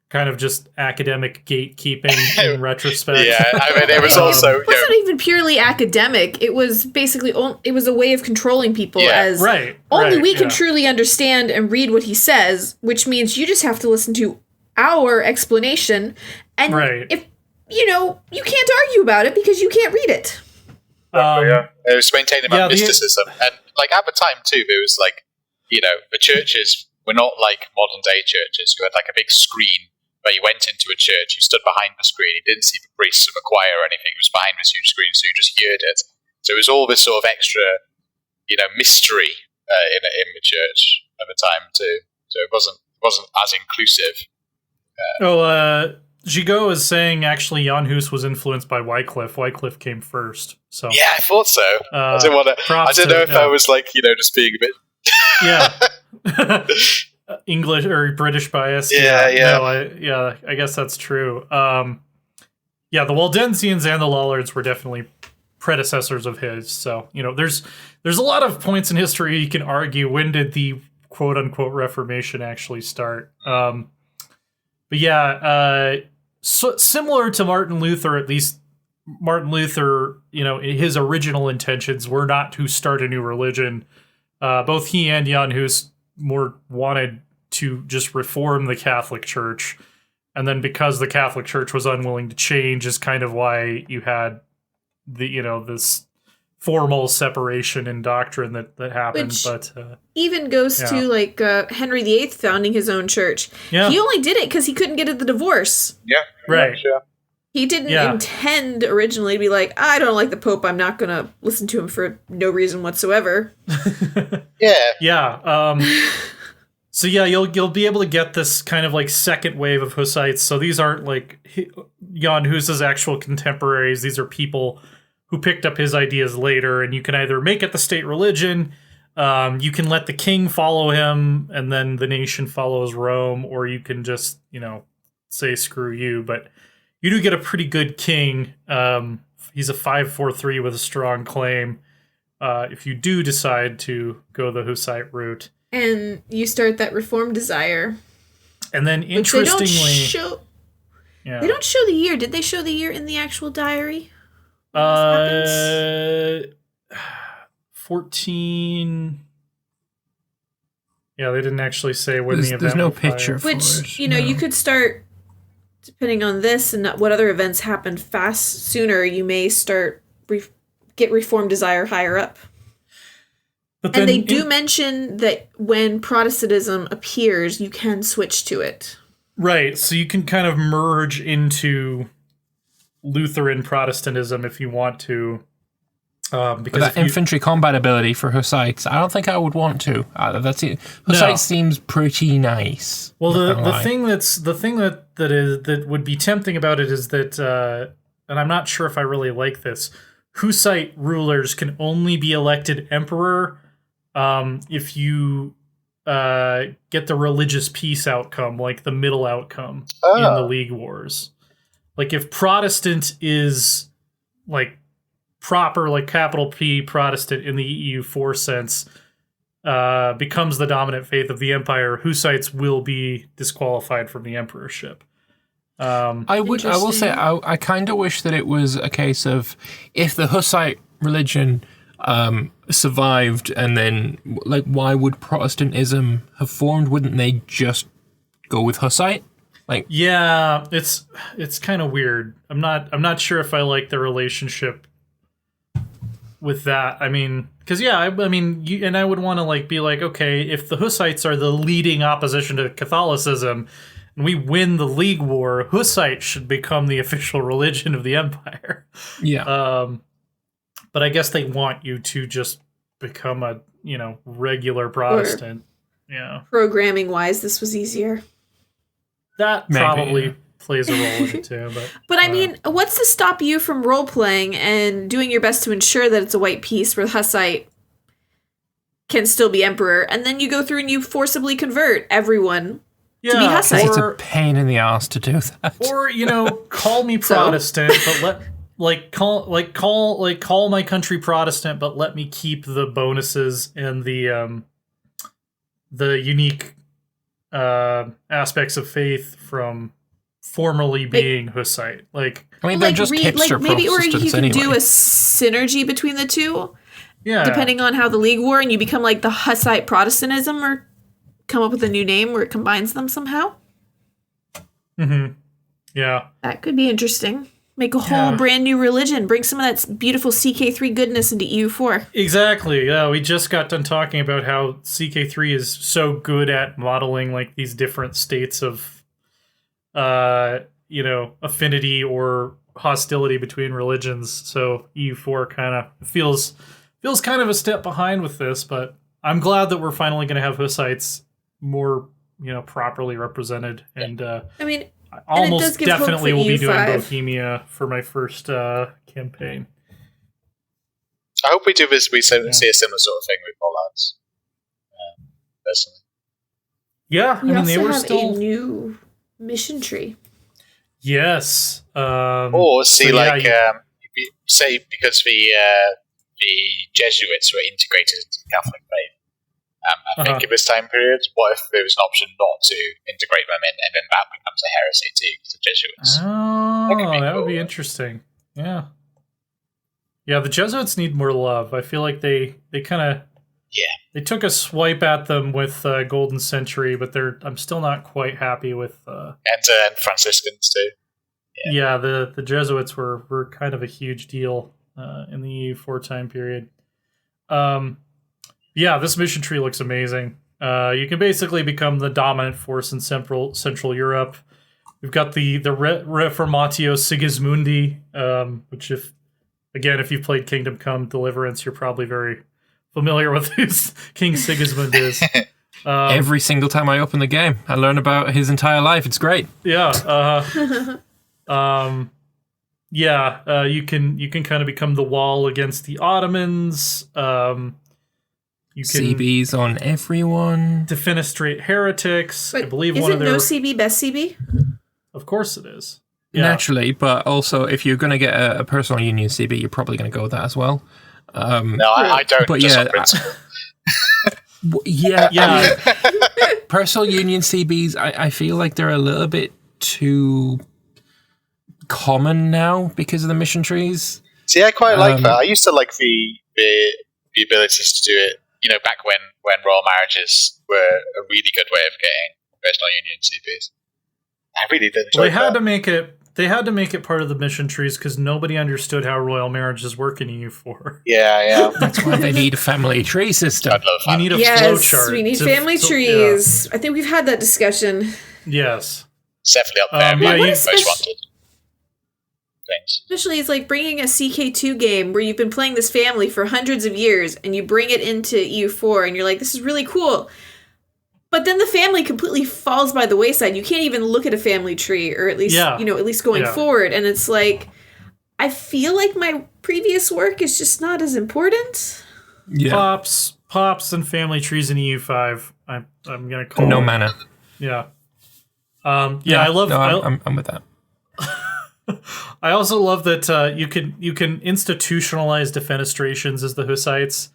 Speaker 1: kind of just academic gatekeeping in retrospect.
Speaker 4: Yeah, I mean, it was also...
Speaker 2: It wasn't even purely academic. It was basically... It was a way of controlling people as... Only we can truly understand and read what he says, which means you just have to listen to our explanation. And if, you can't argue about it because you can't read it.
Speaker 4: It was maintaining that mysticism. And, at the time, too, it was the churches were not like modern-day churches. You had, a big screen where you went into a church, you stood behind the screen, you didn't see the priests of the choir or anything, it was behind this huge screen, so you just heard it. So it was all this sort of extra, mystery in the church at the time too. So it wasn't as inclusive.
Speaker 1: Gigot is saying actually Jan Hus was influenced by Wycliffe. Wycliffe came first. So
Speaker 4: yeah, I thought so. I didn't know if I was just being a bit.
Speaker 1: Yeah. English or British bias.
Speaker 4: Yeah.
Speaker 1: I guess that's true. The Waldensians and the Lollards were definitely predecessors of his. So, there's a lot of points in history you can argue when did the quote unquote Reformation actually start. So similar to Martin Luther, at least Martin Luther, his original intentions were not to start a new religion. Both he and Jan Hus more wanted to just reform the Catholic Church. And then because the Catholic Church was unwilling to change is kind of why you had this formal separation in doctrine that happened.
Speaker 2: Which
Speaker 1: but
Speaker 2: even goes to Henry VIII founding his own church.
Speaker 1: Yeah.
Speaker 2: He only did it because he couldn't get at the divorce.
Speaker 4: Yeah.
Speaker 1: Right.
Speaker 4: Yeah.
Speaker 2: He didn't intend originally to be like, I don't like the Pope, I'm not going to listen to him for no reason whatsoever.
Speaker 1: Yeah. So you'll be able to get this kind of like second wave of Hussites. So these aren't like Jan Hus's actual contemporaries. These are people who picked up his ideas later, and you can either make it the state religion, you can let the king follow him, and then the nation follows Rome, or you can just, say screw you. But you do get a pretty good king. He's a 5-4-3 with a strong claim. If you do decide to go the Hussite route.
Speaker 2: And you start that reform desire.
Speaker 1: And then interestingly...
Speaker 2: They don't show the year. Did they show the year in the actual diary?
Speaker 1: 14. Yeah, they didn't actually say when the event.
Speaker 3: There's no picture for
Speaker 2: it. You could start, depending on this and what other events happened sooner, you may start get reform desire higher up.
Speaker 1: But
Speaker 2: and they do mention that when Protestantism appears, you can switch to it.
Speaker 1: Right, so you can kind of merge into Lutheran Protestantism if you want to. Because
Speaker 3: that infantry combat ability for Hussites, I don't think I would want to. That's it. Hussites seems pretty nice.
Speaker 1: Well, the thing that would be tempting about it is that, and I'm not sure if I really like this. Hussite rulers can only be elected emperor if you get the religious peace outcome, like the middle outcome in the League Wars. Like if Protestant is like proper, like capital P Protestant in the EU4 sense, becomes the dominant faith of the empire, Hussites will be disqualified from the emperorship.
Speaker 3: I will say I kind of wish that it was a case of if the Hussite religion survived, and then like why would Protestantism have formed? Wouldn't they just go with Hussite?
Speaker 1: Yeah, it's kind of weird. I'm not sure if I like the relationship with that. I mean, because I would want to be like, okay, if the Hussites are the leading opposition to Catholicism, and we win the League War, Hussite should become the official religion of the empire.
Speaker 3: Yeah.
Speaker 1: But I guess they want you to just become a regular Protestant.
Speaker 2: Programming wise, this was easier.
Speaker 1: That probably plays a role in it too.
Speaker 2: But I mean, what's to stop you from role-playing and doing your best to ensure that it's a white piece where the Hussite can still be emperor, and then you go through and you forcibly convert everyone to be Hussite?
Speaker 3: It's a pain in the ass to do that.
Speaker 1: Or, call me Protestant, but call my country Protestant, but let me keep the bonuses and the unique aspects of faith from formerly being Hussite.
Speaker 3: They're just hipster
Speaker 2: maybe, or you can do a
Speaker 3: anyway.
Speaker 2: synergy between the two.
Speaker 1: Yeah.
Speaker 2: Depending on how the League War, and you become like the Hussite Protestantism, or come up with a new name where it combines them somehow.
Speaker 1: Mm-hmm. Yeah.
Speaker 2: That could be interesting. Make a whole brand new religion. Bring some of that beautiful CK3 goodness into EU4.
Speaker 1: Exactly. Yeah, we just got done talking about how CK3 is so good at modeling these different states of affinity or hostility between religions. So EU4 kind of feels kind of a step behind with this, but I'm glad that we're finally going to have Hussites more, properly represented. And I almost definitely will be doing Bohemia for my first campaign.
Speaker 4: I hope we do this. We see a similar sort of thing with Bollards. Personally.
Speaker 1: Yeah,
Speaker 2: they were still a new mission tree.
Speaker 1: Yes.
Speaker 4: Say because the Jesuits were integrated into the Catholic faith. I think in this time period, what if there was an option not to integrate them in, and then that becomes a heresy too, the Jesuits?
Speaker 1: Oh, that would be interesting. Yeah. Yeah, the Jesuits need more love. I feel like they kind of they took a swipe at them with Golden Century, but I'm still not quite happy with
Speaker 4: and Franciscans too.
Speaker 1: Yeah, the Jesuits were kind of a huge deal in the EU4 time period. This mission tree looks amazing. You can basically become the dominant force in Central Europe. We've got the Reformatio Sigismundi, which if you've played Kingdom Come Deliverance, you're probably very familiar with who King Sigismund is.
Speaker 3: Every single time I open the game, I learn about his entire life. It's great.
Speaker 1: Yeah. You can kind of become the wall against the Ottomans. You can
Speaker 3: CBs on everyone.
Speaker 1: Defenestrate heretics.
Speaker 2: But
Speaker 1: I believe
Speaker 2: isn't NoCB best CB?
Speaker 1: Of course it is. Yeah.
Speaker 3: Naturally, but also if you're going to get a personal union CB, you're probably going to go with that as well.
Speaker 4: No, I don't. But just on principle.
Speaker 3: Personal union CBs, I feel like they're a little bit too common now because of the mission trees.
Speaker 4: See, I quite like that. I used to like the abilities to do it. Back when royal marriages were a really good way of getting personal union CBs. I really did enjoy
Speaker 1: They had to make it part of the mission trees because nobody understood how royal marriages work in EU4.
Speaker 4: Yeah.
Speaker 3: That's why they need a family tree system.
Speaker 4: I'd love that.
Speaker 1: You need a flow chart.
Speaker 2: We need family trees. Yeah. I think we've had that discussion.
Speaker 1: Yes.
Speaker 4: It's definitely up there. Most wanted things.
Speaker 2: Especially, it's like bringing a CK2 game where you've been playing this family for hundreds of years and you bring it into EU4 and you're like, this is really cool. But then the family completely falls by the wayside. You can't even look at a family tree, or at least, at least going forward. And it's like, I feel like my previous work is just not as important.
Speaker 1: Yeah. Pops and family trees in EU5. I'm going to call
Speaker 3: no mana.
Speaker 1: Yeah. I love...
Speaker 3: I'm with that.
Speaker 1: I also love that you can institutionalize defenestrations as the Hussites.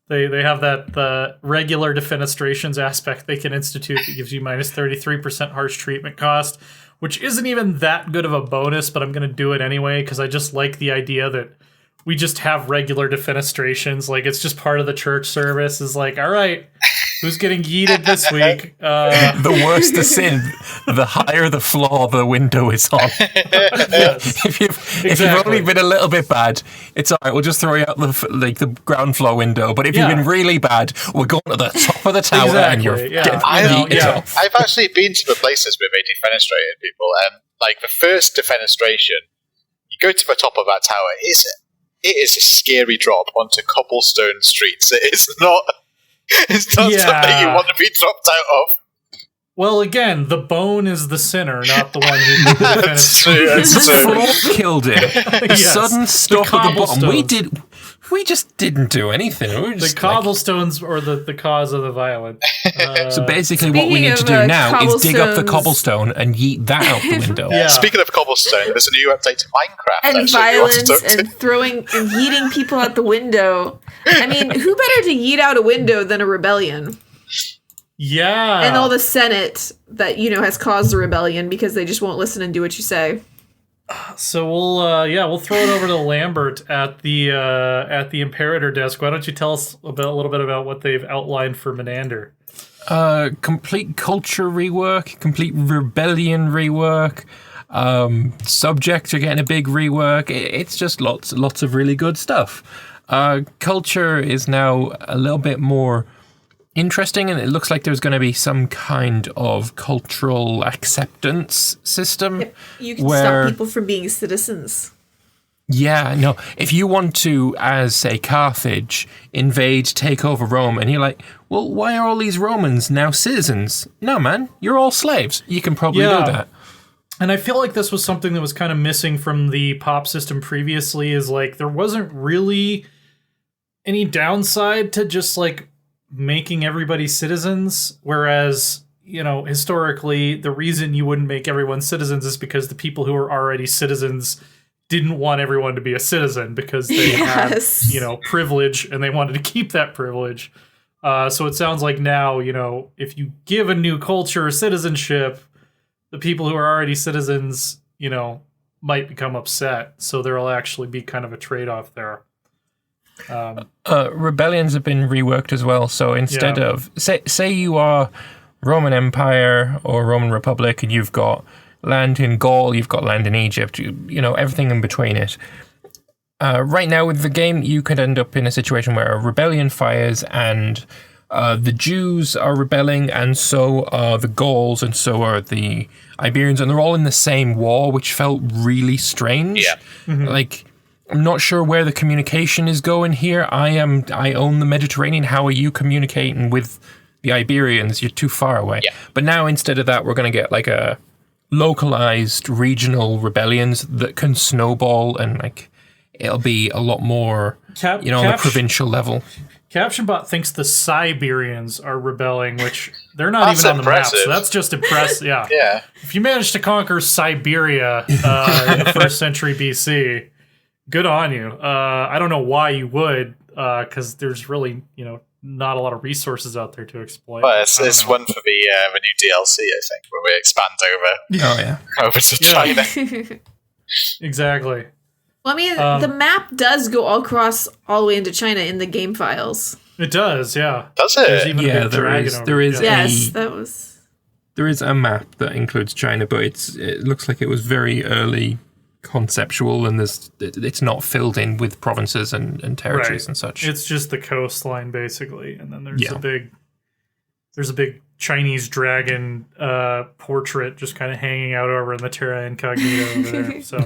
Speaker 1: They have that regular defenestrations aspect they can institute that gives you minus 33% harsh treatment cost, which isn't even that good of a bonus, but I'm going to do it anyway because I just like the idea that we just have regular defenestrations. Like, it's just part of the church service. Is like, all right, who's getting yeeted this week?
Speaker 3: The worse the sin, the higher the flaw the window is on.
Speaker 1: Yes,
Speaker 3: if you've only been a little bit bad, it's all right. We'll just throw you out the ground floor window. But if you've been really bad, we're going to the top of the tower and you're getting yeeted off.
Speaker 4: I've actually been to the places where they defenestrated people, and like the first defenestration, you go to the top of that tower. It is a scary drop onto cobblestone streets. It's not something you want to be dropped out of.
Speaker 1: Well, again, the bone is the sinner, not the one who did the defenestration.
Speaker 3: Flaw killed it. Sudden stop at the bottom. We just didn't do anything.
Speaker 1: The cobblestones or the cause of the violence.
Speaker 3: So basically what we need to do now is dig up the cobblestone and yeet that out the window.
Speaker 4: Yeah. Speaking of cobblestone, there's a new update to Minecraft.
Speaker 2: And violence and throwing and yeeting people out the window. I mean, who better to yeet out a window than a rebellion?
Speaker 1: Yeah.
Speaker 2: And all the Senate that, has caused the rebellion because they just won't listen and do what you say.
Speaker 1: So we'll throw it over to Lambert at the Imperator desk. Why don't you tell us a little bit about what they've outlined for Menander?
Speaker 3: Complete culture rework, complete rebellion rework. Subjects are getting a big rework. It's just lots of really good stuff. Culture is now a little bit more interesting, and it looks like there's going to be some kind of cultural acceptance system.
Speaker 2: Yep. You can stop people from being citizens.
Speaker 3: Yeah, no. If you want to, as, say, Carthage, invade, take over Rome, and you're like, well, why are all these Romans now citizens? No, man, you're all slaves. You can probably do that.
Speaker 1: And I feel like this was something that was kind of missing from the pop system previously, is like there wasn't really any downside to just like making everybody citizens, whereas, you know, historically, the reason you wouldn't make everyone citizens is because the people who were already citizens didn't want everyone to be a citizen because they had, you know, privilege and they wanted to keep that privilege. So it sounds like now, you know, if you give a new culture citizenship, the people who are already citizens, you know, might become upset. So there'll actually be kind of a trade-off there.
Speaker 3: Rebellions have been reworked as well. So instead of, say you are Roman Empire or Roman Republic and you've got land in Gaul, you've got land in Egypt, you know, everything in between it. Right now with the game, you could end up in a situation where a rebellion fires and the Jews are rebelling, and so are the Gauls, and so are the Iberians, and they're all in the same war, which felt really strange.
Speaker 4: Yeah.
Speaker 1: Mm-hmm.
Speaker 3: Like, I'm not sure where the communication is going here. I own the Mediterranean. How are you communicating with the Iberians? You're too far away. Yeah. But now instead of that, we're going to get like a localized regional rebellions that can snowball, and like it'll be a lot more, on the provincial level.
Speaker 1: CaptionBot thinks the Siberians are rebelling, which they're not even on the map, so that's just impressive. Yeah.
Speaker 4: Yeah.
Speaker 1: If you managed to conquer Siberia in the 1st century BC, good on you. I don't know why you would, because there's really, you know, not a lot of resources out there to exploit.
Speaker 4: Well, it's one for the new DLC, I think, where we expand over to China.
Speaker 1: Exactly.
Speaker 2: Well, I mean, the map does go all the way into China in the game files.
Speaker 1: It does, yeah.
Speaker 4: Does it?
Speaker 1: There's even a big dragon over it.
Speaker 3: There is a map that includes China, but it looks like it was very early conceptual, and it's not filled in with provinces and territories and such.
Speaker 1: It's just the coastline basically, and then there's a big Chinese dragon portrait just kind of hanging out over in the Terra Incognita over there. So,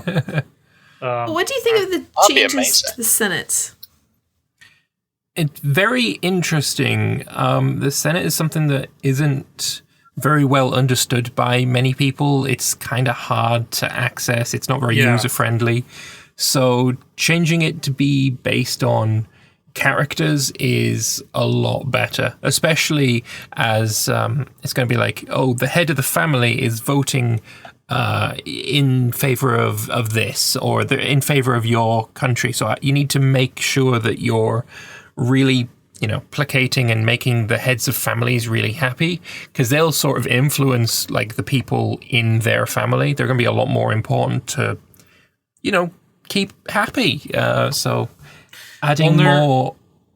Speaker 2: what do you think of the changes to the Senate?
Speaker 3: It's very interesting. The Senate is something that isn't very well understood by many people. It's kind of hard to access. It's not very user-friendly. So changing it to be based on characters is a lot better, especially as it's going to be like, oh, the head of the family is voting in favor of this, or in favor of your country. So you need to make sure that you're really, placating and making the heads of families really happy, because they'll sort of influence like the people in their family. They're going to be a lot more important to, keep happy. So adding more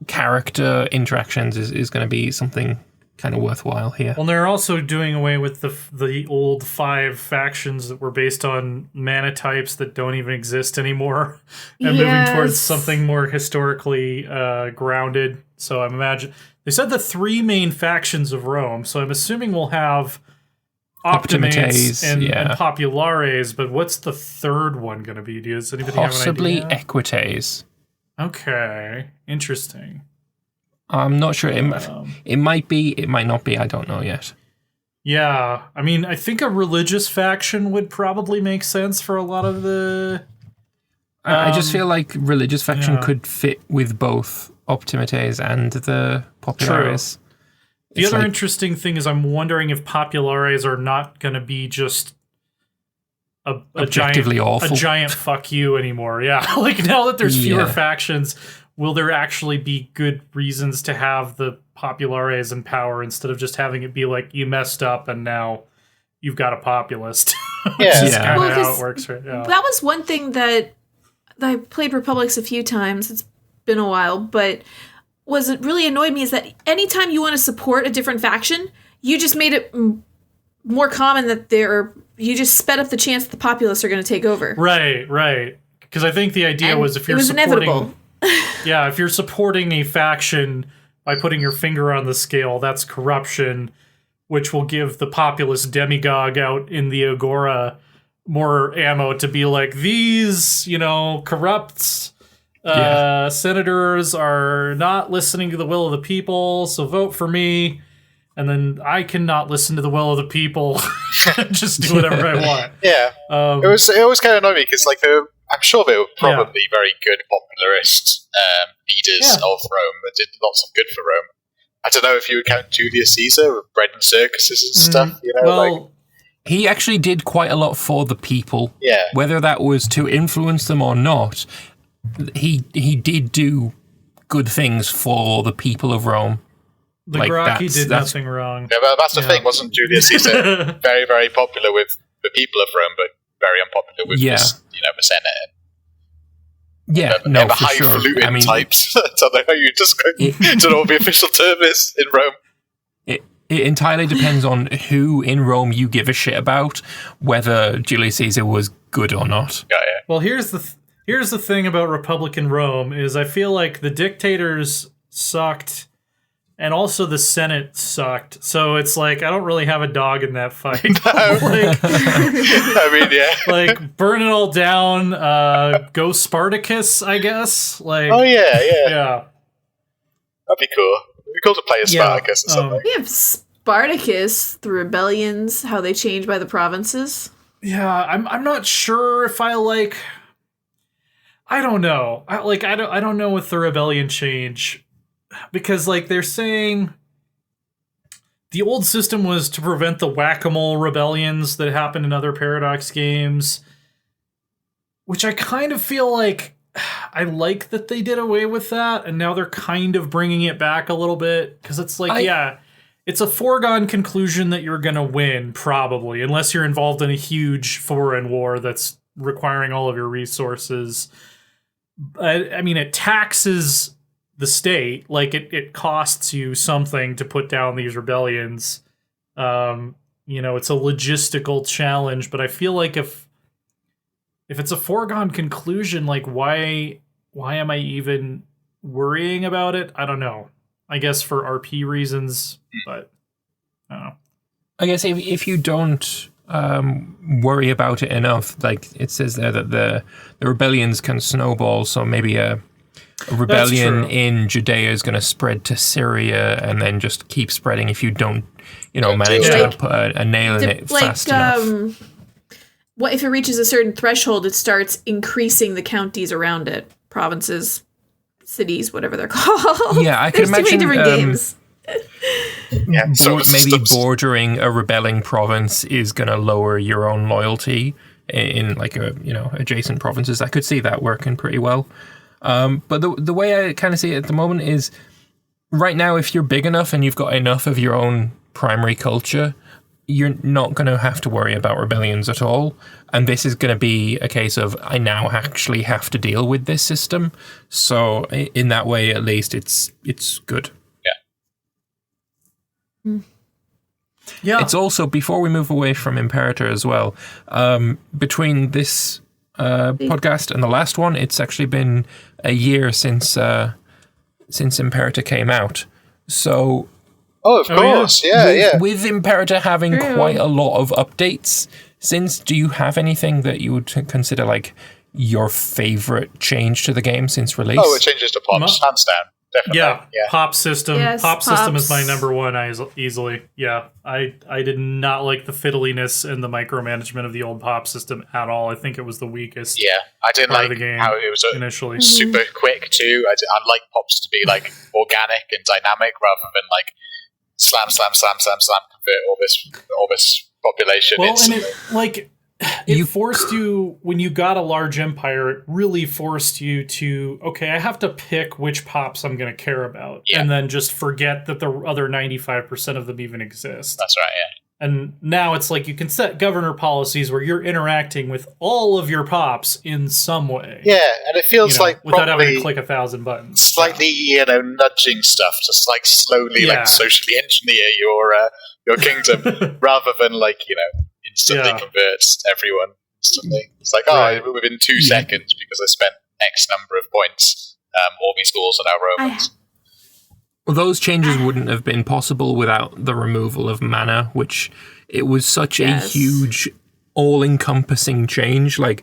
Speaker 3: character interactions is going to be something kind of worthwhile here.
Speaker 1: Well, they're also doing away with the old 5 factions that were based on mana types that don't even exist anymore, and moving towards something more historically grounded. So I'm imagining they said the 3 main factions of Rome. So I'm assuming we'll have Optimates and Populares. But what's the third one going to be? Does anybody
Speaker 3: possibly
Speaker 1: have an idea?
Speaker 3: Equites?
Speaker 1: Okay, interesting.
Speaker 3: I'm not sure. It might be. It might not be. I don't know yet.
Speaker 1: Yeah, I mean, I think a religious faction would probably make sense for a lot of the.
Speaker 3: I just feel like religious faction could fit with both Optimates and the Populares.
Speaker 1: The other interesting thing is, I'm wondering if Populares are not going to be just a giant fuck you anymore. Yeah, like now that there's fewer factions. Will there actually be good reasons to have the Populares in power instead of just having it be like, you messed up and now you've got a populist?
Speaker 4: Yeah.
Speaker 1: Which is kind of how it works right now.
Speaker 2: That was one thing that I played Republics a few times. It's been a while, but it really annoyed me is that anytime you want to support a different faction, you just made it more common that you just sped up the chance that the populists are going to take over.
Speaker 1: Right. Because I think the idea was if you're supporting...
Speaker 2: inevitable.
Speaker 1: Yeah, if you're supporting a faction, by putting your finger on the scale, that's corruption, which will give the populist demagogue out in the Agora more ammo to be like, these, corrupt senators are not listening to the will of the people, so vote for me. And then I cannot listen to the will of the people, just do whatever I want.
Speaker 4: Yeah, it was kind of annoying because I'm sure they were probably very good popularist leaders of Rome that did lots of good for Rome. I don't know if you would count Julius Caesar with bread and circuses and stuff.
Speaker 3: He actually did quite a lot for the people.
Speaker 4: Yeah,
Speaker 3: whether that was to influence them or not, he did do good things for the people of Rome.
Speaker 1: The Gracchi did nothing wrong.
Speaker 4: Yeah, well, that's the thing. Wasn't Julius Caesar very, very popular with the people of Rome, but very unpopular with the Senate?
Speaker 3: For sure.
Speaker 4: I mean, types. I don't know how you just don't know what the official term is in Rome.
Speaker 3: It entirely depends on who in Rome you give a shit about, whether Julius Caesar was good or not.
Speaker 4: Yeah.
Speaker 1: Well, here's the thing about Republican Rome is I feel like the dictators sucked. And also the Senate sucked. So it's like, I don't really have a dog in that fight.
Speaker 4: I mean, yeah.
Speaker 1: Like, burn it all down, go Spartacus, I guess. Like,
Speaker 4: oh, yeah.
Speaker 1: Yeah.
Speaker 4: That'd be cool. It'd be cool to play as Spartacus or something.
Speaker 2: We have Spartacus, the rebellions, how they change by the provinces.
Speaker 1: Yeah, I'm not sure if I don't know. I don't know with the rebellion change. Because, they're saying the old system was to prevent the whack-a-mole rebellions that happened in other Paradox games, which I kind of feel like I like that they did away with that, and now they're kind of bringing it back a little bit, because it's it's a foregone conclusion that you're going to win, probably, unless you're involved in a huge foreign war that's requiring all of your resources. I mean, it taxes the state, it costs you something to put down these rebellions. It's a logistical challenge, but I feel like if it's a foregone conclusion, why am I even worrying about it? I don't know. I guess for RP reasons, but I don't know.
Speaker 3: I guess if you don't worry about it enough, it says there that the rebellions can snowball, so maybe a rebellion in Judea is going to spread to Syria and then just keep spreading if you don't, manage to put a nail in it fast enough.
Speaker 2: What if it reaches a certain threshold, it starts increasing the counties around it, provinces, cities, whatever they're called.
Speaker 3: Yeah, I can imagine
Speaker 2: too many different games.
Speaker 3: Maybe bordering a rebelling province is going to lower your own loyalty in adjacent provinces. I could see that working pretty well. But the way I kind of see it at the moment is right now, if you're big enough and you've got enough of your own primary culture, you're not going to have to worry about rebellions at all. And this is going to be a case of I now actually have to deal with this system. So in that way, at least it's good.
Speaker 1: Yeah.
Speaker 3: It's also, before we move away from Imperator as well, between this podcast and the last one, it's actually been a year since Imperator came out. So,
Speaker 4: of course, yeah.
Speaker 3: With Imperator having quite a lot of updates since, do you have anything that you would consider your favorite change to the game since release?
Speaker 4: Oh, it changes to pops, hands down. Definitely.
Speaker 1: Yeah, pop system.
Speaker 2: Yes,
Speaker 1: pop system
Speaker 2: pops.
Speaker 1: is my number one easily. Yeah, I did not like the fiddliness and the micromanagement of the old pop system at all. I think it was the weakest.
Speaker 4: Yeah, I didn't
Speaker 1: part
Speaker 4: like
Speaker 1: of the game
Speaker 4: how it was
Speaker 1: initially
Speaker 4: super quick too. I like pops to be organic and dynamic rather than slam, convert all this population.
Speaker 1: Well, and it forced you, when you got a large empire, it really forced you to, okay, I have to pick which pops I'm going to care about. Yeah. And then just forget that the other 95% of them even exist.
Speaker 4: That's right, yeah.
Speaker 1: And now it's you can set governor policies where you're interacting with all of your pops in some way.
Speaker 4: Yeah, and it feels
Speaker 1: without having to click 1,000 buttons.
Speaker 4: Slightly, nudging stuff to slowly, socially engineer your kingdom rather than instantly converts everyone instantly. It's within 2 seconds because I spent X number of points, all these laws are now Romans.
Speaker 3: Well, those changes wouldn't have been possible without the removal of mana, which it was such a huge, all-encompassing change. Like,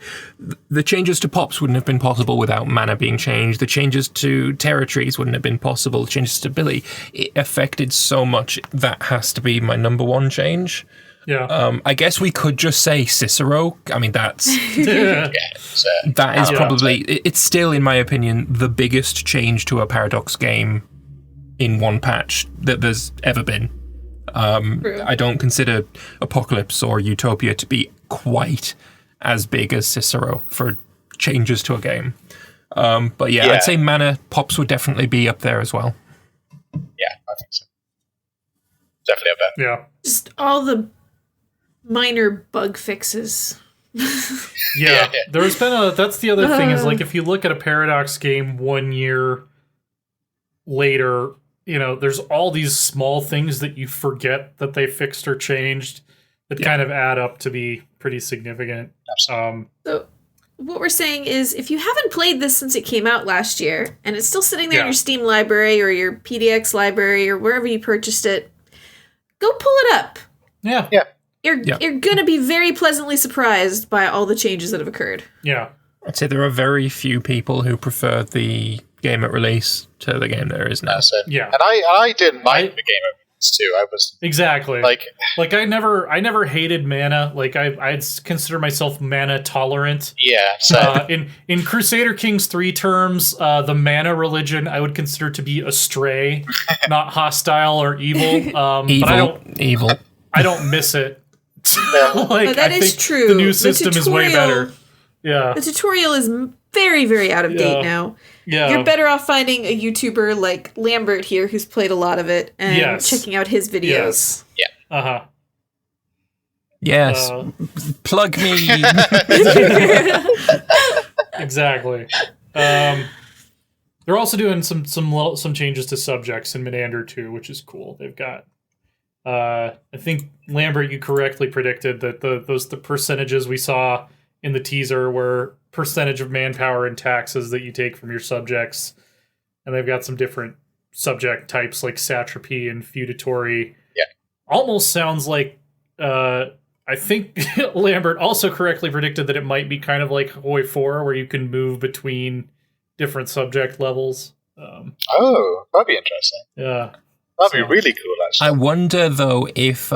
Speaker 3: the changes to pops wouldn't have been possible without mana being changed. The changes to territories wouldn't have been possible. The changes to ability. It affected so much. That has to be my number one change.
Speaker 1: Yeah.
Speaker 3: I guess we could just say Cicero. I mean, that's... that is probably... It's still, in my opinion, the biggest change to a Paradox game in one patch that there's ever been. I don't consider Apocalypse or Utopia to be quite as big as Cicero for changes to a game. But I'd say mana pops would definitely be up there as well.
Speaker 4: Yeah, I think so. Definitely up there.
Speaker 1: Yeah.
Speaker 2: Just all the minor bug fixes.
Speaker 1: Yeah. There's been that's the other thing is, like, if you look at a Paradox game 1 year later, you know, there's all these small things that you forget that they fixed or changed that kind of add up to be pretty significant.
Speaker 2: So what we're saying is, if you haven't played this since it came out last year, and it's still sitting there in your Steam library or your PDX library or wherever you purchased it, go pull it up.
Speaker 1: Yeah.
Speaker 2: You're going to be very pleasantly surprised by all the changes that have occurred.
Speaker 1: Yeah.
Speaker 3: I'd say there are very few people who prefer the game at release to the game there is now.
Speaker 1: Yeah.
Speaker 4: And I didn't mind the game at release too. I was
Speaker 1: exactly like I never hated mana. Like I'd consider myself mana tolerant.
Speaker 4: Yeah. So
Speaker 1: in Crusader Kings 3 terms, the mana religion I would consider to be astray, not hostile or evil.
Speaker 3: Evil.
Speaker 1: I don't miss it.
Speaker 2: Like, that is true.
Speaker 1: The new system is way better. Yeah.
Speaker 2: The tutorial is very, very out of date now.
Speaker 1: Yeah.
Speaker 2: You're better off finding a YouTuber like Lambert here, who's played a lot of it, and checking out his videos.
Speaker 4: Yeah.
Speaker 1: Uh-huh.
Speaker 3: Yes. Plug me.
Speaker 1: Exactly. They're also doing some changes to subjects in Menander too, which is cool. They've got I think, Lambert, you correctly predicted that the percentages we saw in the teaser were percentage of manpower and taxes that you take from your subjects. And they've got some different subject types like satrapy and feudatory.
Speaker 4: Yeah.
Speaker 1: Almost sounds like, I think Lambert also correctly predicted that it might be kind of like Hoi 4, where you can move between different subject levels.
Speaker 4: That'd be interesting.
Speaker 1: Yeah.
Speaker 4: That'd be really cool, actually.
Speaker 3: I wonder, though, if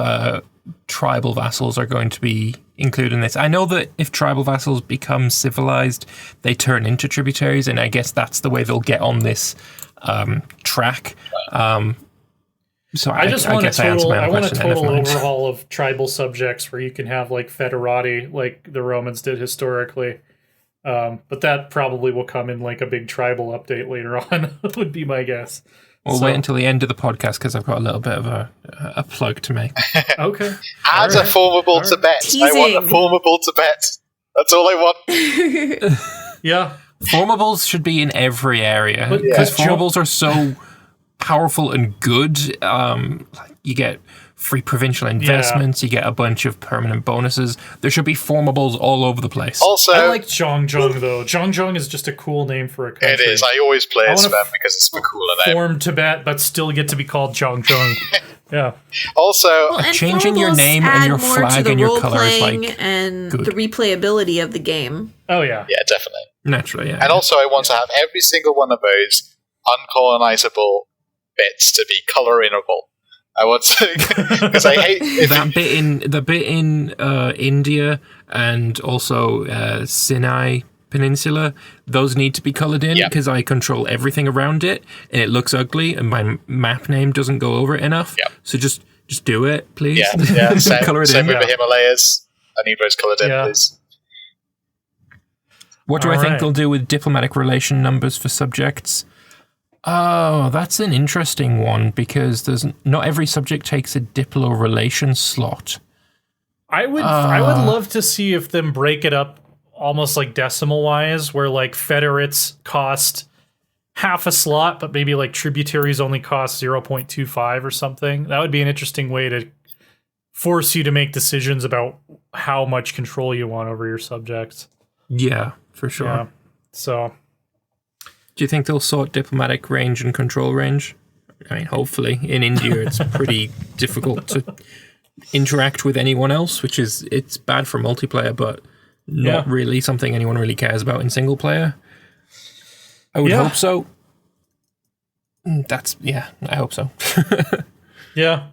Speaker 3: tribal vassals are going to be included in this. I know that if tribal vassals become civilized, they turn into tributaries, and I guess that's the way they'll get on this track. So I just want a
Speaker 1: total overhaul of tribal subjects where you can have like federati, like the Romans did historically. But that probably will come in like a big tribal update later on, would be my guess.
Speaker 3: We'll wait until the end of the podcast because I've got a little bit of a plug to make.
Speaker 1: Okay.
Speaker 4: Add a formable Tibet.
Speaker 2: Teasing.
Speaker 4: I want a formable Tibet. That's all I want.
Speaker 1: Yeah.
Speaker 3: Formables should be in every area because formables are so powerful and good. You get free provincial investments, you get a bunch of permanent bonuses. There should be formables all over the place.
Speaker 4: Also,
Speaker 1: I like Zhongjong, though. Zhongjong is just a cool name for a country.
Speaker 4: It is. I always play as them because it's the cooler name.
Speaker 1: Form Tibet, but still get to be called Zhongjong. Yeah.
Speaker 4: Also,
Speaker 3: changing your name and your flag and your color is like
Speaker 2: and
Speaker 3: good.
Speaker 2: The replayability of the game.
Speaker 1: Oh, yeah.
Speaker 4: Yeah, definitely.
Speaker 3: Naturally, yeah.
Speaker 4: And also, I want to have every single one of those uncolonizable bits to be color-inable. I want to, because I hate
Speaker 3: the bit in India and also Sinai Peninsula. Those need to be colored in because I control everything around it, and it looks ugly, and my map name doesn't go over it enough. Yep. So just do it, please.
Speaker 4: Yeah.
Speaker 3: Color it in.
Speaker 4: Same with the Himalayas. I need those colored in, please.
Speaker 3: What do I think they'll do with diplomatic relation numbers for subjects? Oh, that's an interesting one because not every subject takes a diplo relation slot.
Speaker 1: I would love to see if them break it up almost like decimal wise, where like federates cost half a slot, but maybe like tributaries only cost 0.25 or something. That would be an interesting way to force you to make decisions about how much control you want over your subjects.
Speaker 3: Yeah, for sure. Yeah.
Speaker 1: So,
Speaker 3: do you think they'll sort diplomatic range and control range? I mean, hopefully. In India, it's pretty difficult to interact with anyone else, it's bad for multiplayer, but not really something anyone really cares about in single player. I would hope so. I hope so.
Speaker 1: Yeah.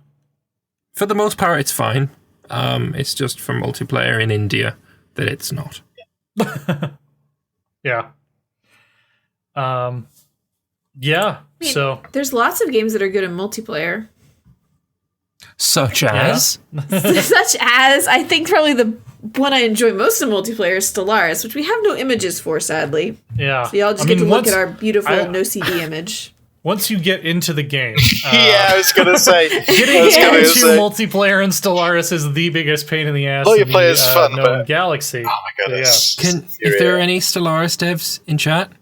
Speaker 3: For the most part, it's fine. It's just for multiplayer in India that it's not.
Speaker 1: Yeah. Yeah.
Speaker 2: I mean,
Speaker 1: so
Speaker 2: there's lots of games that are good in multiplayer.
Speaker 3: Such as?
Speaker 2: Such as, I think probably the one I enjoy most in multiplayer is Stellaris, which we have no images for, sadly.
Speaker 1: Yeah.
Speaker 2: So y'all just get to look at our beautiful NoCB image.
Speaker 1: Once you get into the game.
Speaker 4: I was going to say.
Speaker 1: Getting into multiplayer in Stellaris is the biggest pain in the ass.
Speaker 4: Multiplayer is fun, but
Speaker 1: Galaxy.
Speaker 4: Oh my goodness.
Speaker 3: If there are any Stellaris devs in chat,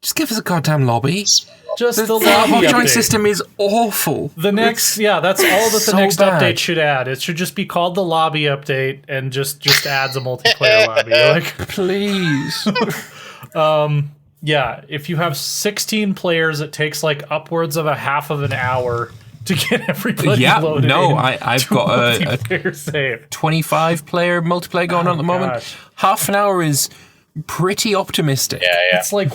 Speaker 3: just give us a goddamn lobby.
Speaker 1: Just the
Speaker 3: lobby
Speaker 1: update.
Speaker 3: Hotjoin system is awful.
Speaker 1: The next, that's all that the next update should add. It should just be called the lobby update and just adds a multiplayer lobby. Like,
Speaker 3: please.
Speaker 1: Yeah, if you have 16 players, it takes like upwards of a half of an hour to get everybody loaded.
Speaker 3: No, I've got a
Speaker 1: save.
Speaker 3: 25 player multiplayer going on at the moment.
Speaker 1: Gosh.
Speaker 3: Half an hour is pretty optimistic.
Speaker 4: Yeah.
Speaker 1: It's like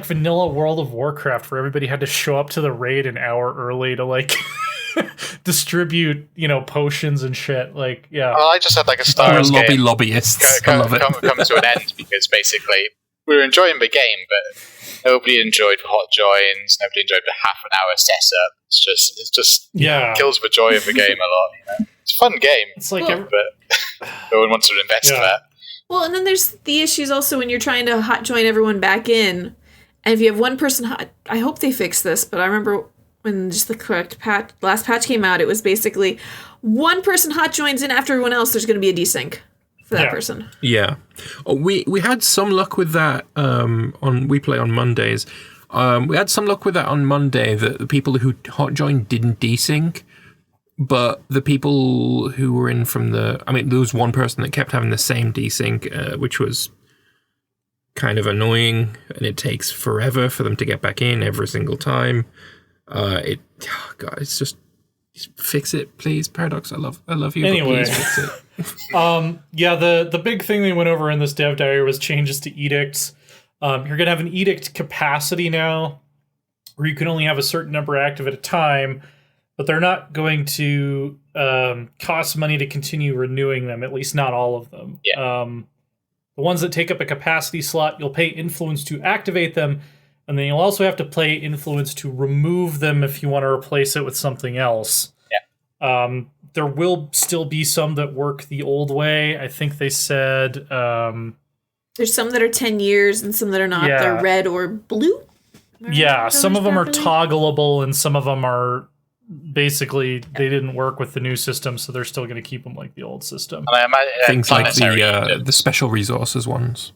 Speaker 1: vanilla World of Warcraft, where everybody had to show up to the raid an hour early to like distribute, potions and shit. Like, yeah.
Speaker 4: Well, I just had like a Star Wars game.
Speaker 3: Lobbyists. I love it.
Speaker 4: Come to an end because basically we were enjoying the game, but nobody enjoyed hot joins. Nobody enjoyed the half an hour setup. It's just kills the joy of the game a lot. It's a fun game.
Speaker 1: It's like,
Speaker 4: but no one wants to invest in that.
Speaker 2: Well, and then there's the issues also when you're trying to hot join everyone back in, and if you have one person I hope they fix this, but I remember when just the correct last patch came out, it was basically one person hot joins in after everyone else, there's going to be a desync for that person.
Speaker 3: Yeah. We had some luck with that we play on Mondays. We had some luck with that on Monday, that the people who hot joined didn't desync. But the people who were in from there was one person that kept having the same desync, which was kind of annoying, and it takes forever for them to get back in every single time. It's just fix it, please, Paradox. I love you.
Speaker 1: Anyway,
Speaker 3: but please fix it.
Speaker 1: The big thing they went over in this dev diary was changes to edicts. You're gonna have an edict capacity now, where you can only have a certain number active at a time. But they're not going to cost money to continue renewing them, at least not all of them.
Speaker 4: Yeah.
Speaker 1: The ones that take up a capacity slot, you'll pay influence to activate them, and then you'll also have to pay influence to remove them if you want to replace it with something else.
Speaker 4: Yeah.
Speaker 1: There will still be some that work the old way. I think they said...
Speaker 2: there's some that are 10 years and some that are not. Yeah. They're red or blue?
Speaker 1: Some of them are toggleable and some of them are... Basically, they didn't work with the new system, so they're still going to keep them like the old system.
Speaker 4: And I imagine
Speaker 3: things like the special resources ones.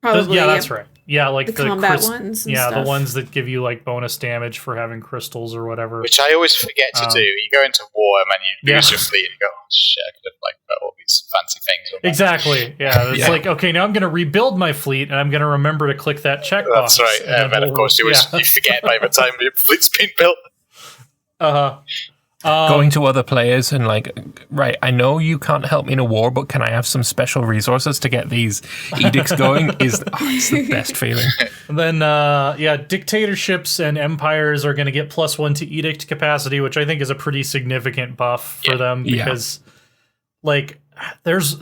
Speaker 2: Probably,
Speaker 1: that's right. Yeah, like
Speaker 2: the combat ones. And stuff.
Speaker 1: The ones that give you like bonus damage for having crystals or whatever.
Speaker 4: Which I always forget to do. You go into war and then you lose your fleet and you go, oh shit, I could have put all these fancy things on
Speaker 1: Exactly. Yeah, it's like, okay, now I'm going to rebuild my fleet and I'm going to remember to click that checkbox.
Speaker 4: That's right. And then of course you forget by the time your fleet's been built.
Speaker 3: Going to other players and right, I know you can't help me in a war, but can I have some special resources to get these edicts going? It's the best feeling.
Speaker 1: And then, dictatorships and empires are going to get +1 to edict capacity, which I think is a pretty significant buff for them because, there's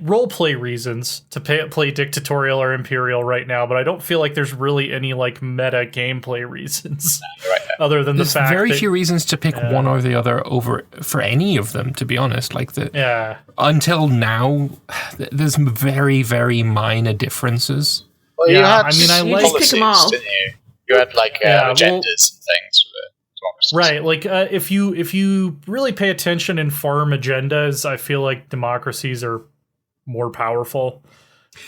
Speaker 1: role play reasons to play dictatorial or imperial right now, but I don't feel like there's really any meta gameplay reasons other than the fact
Speaker 3: very few reasons to pick one or the other over for any of them, to be honest. Until now, there's very, very minor differences.
Speaker 4: Well, you had
Speaker 2: policies,
Speaker 4: pick them all. Didn't you? You had agendas and things.
Speaker 1: Right, if you really pay attention and farm agendas, I feel like democracies are more powerful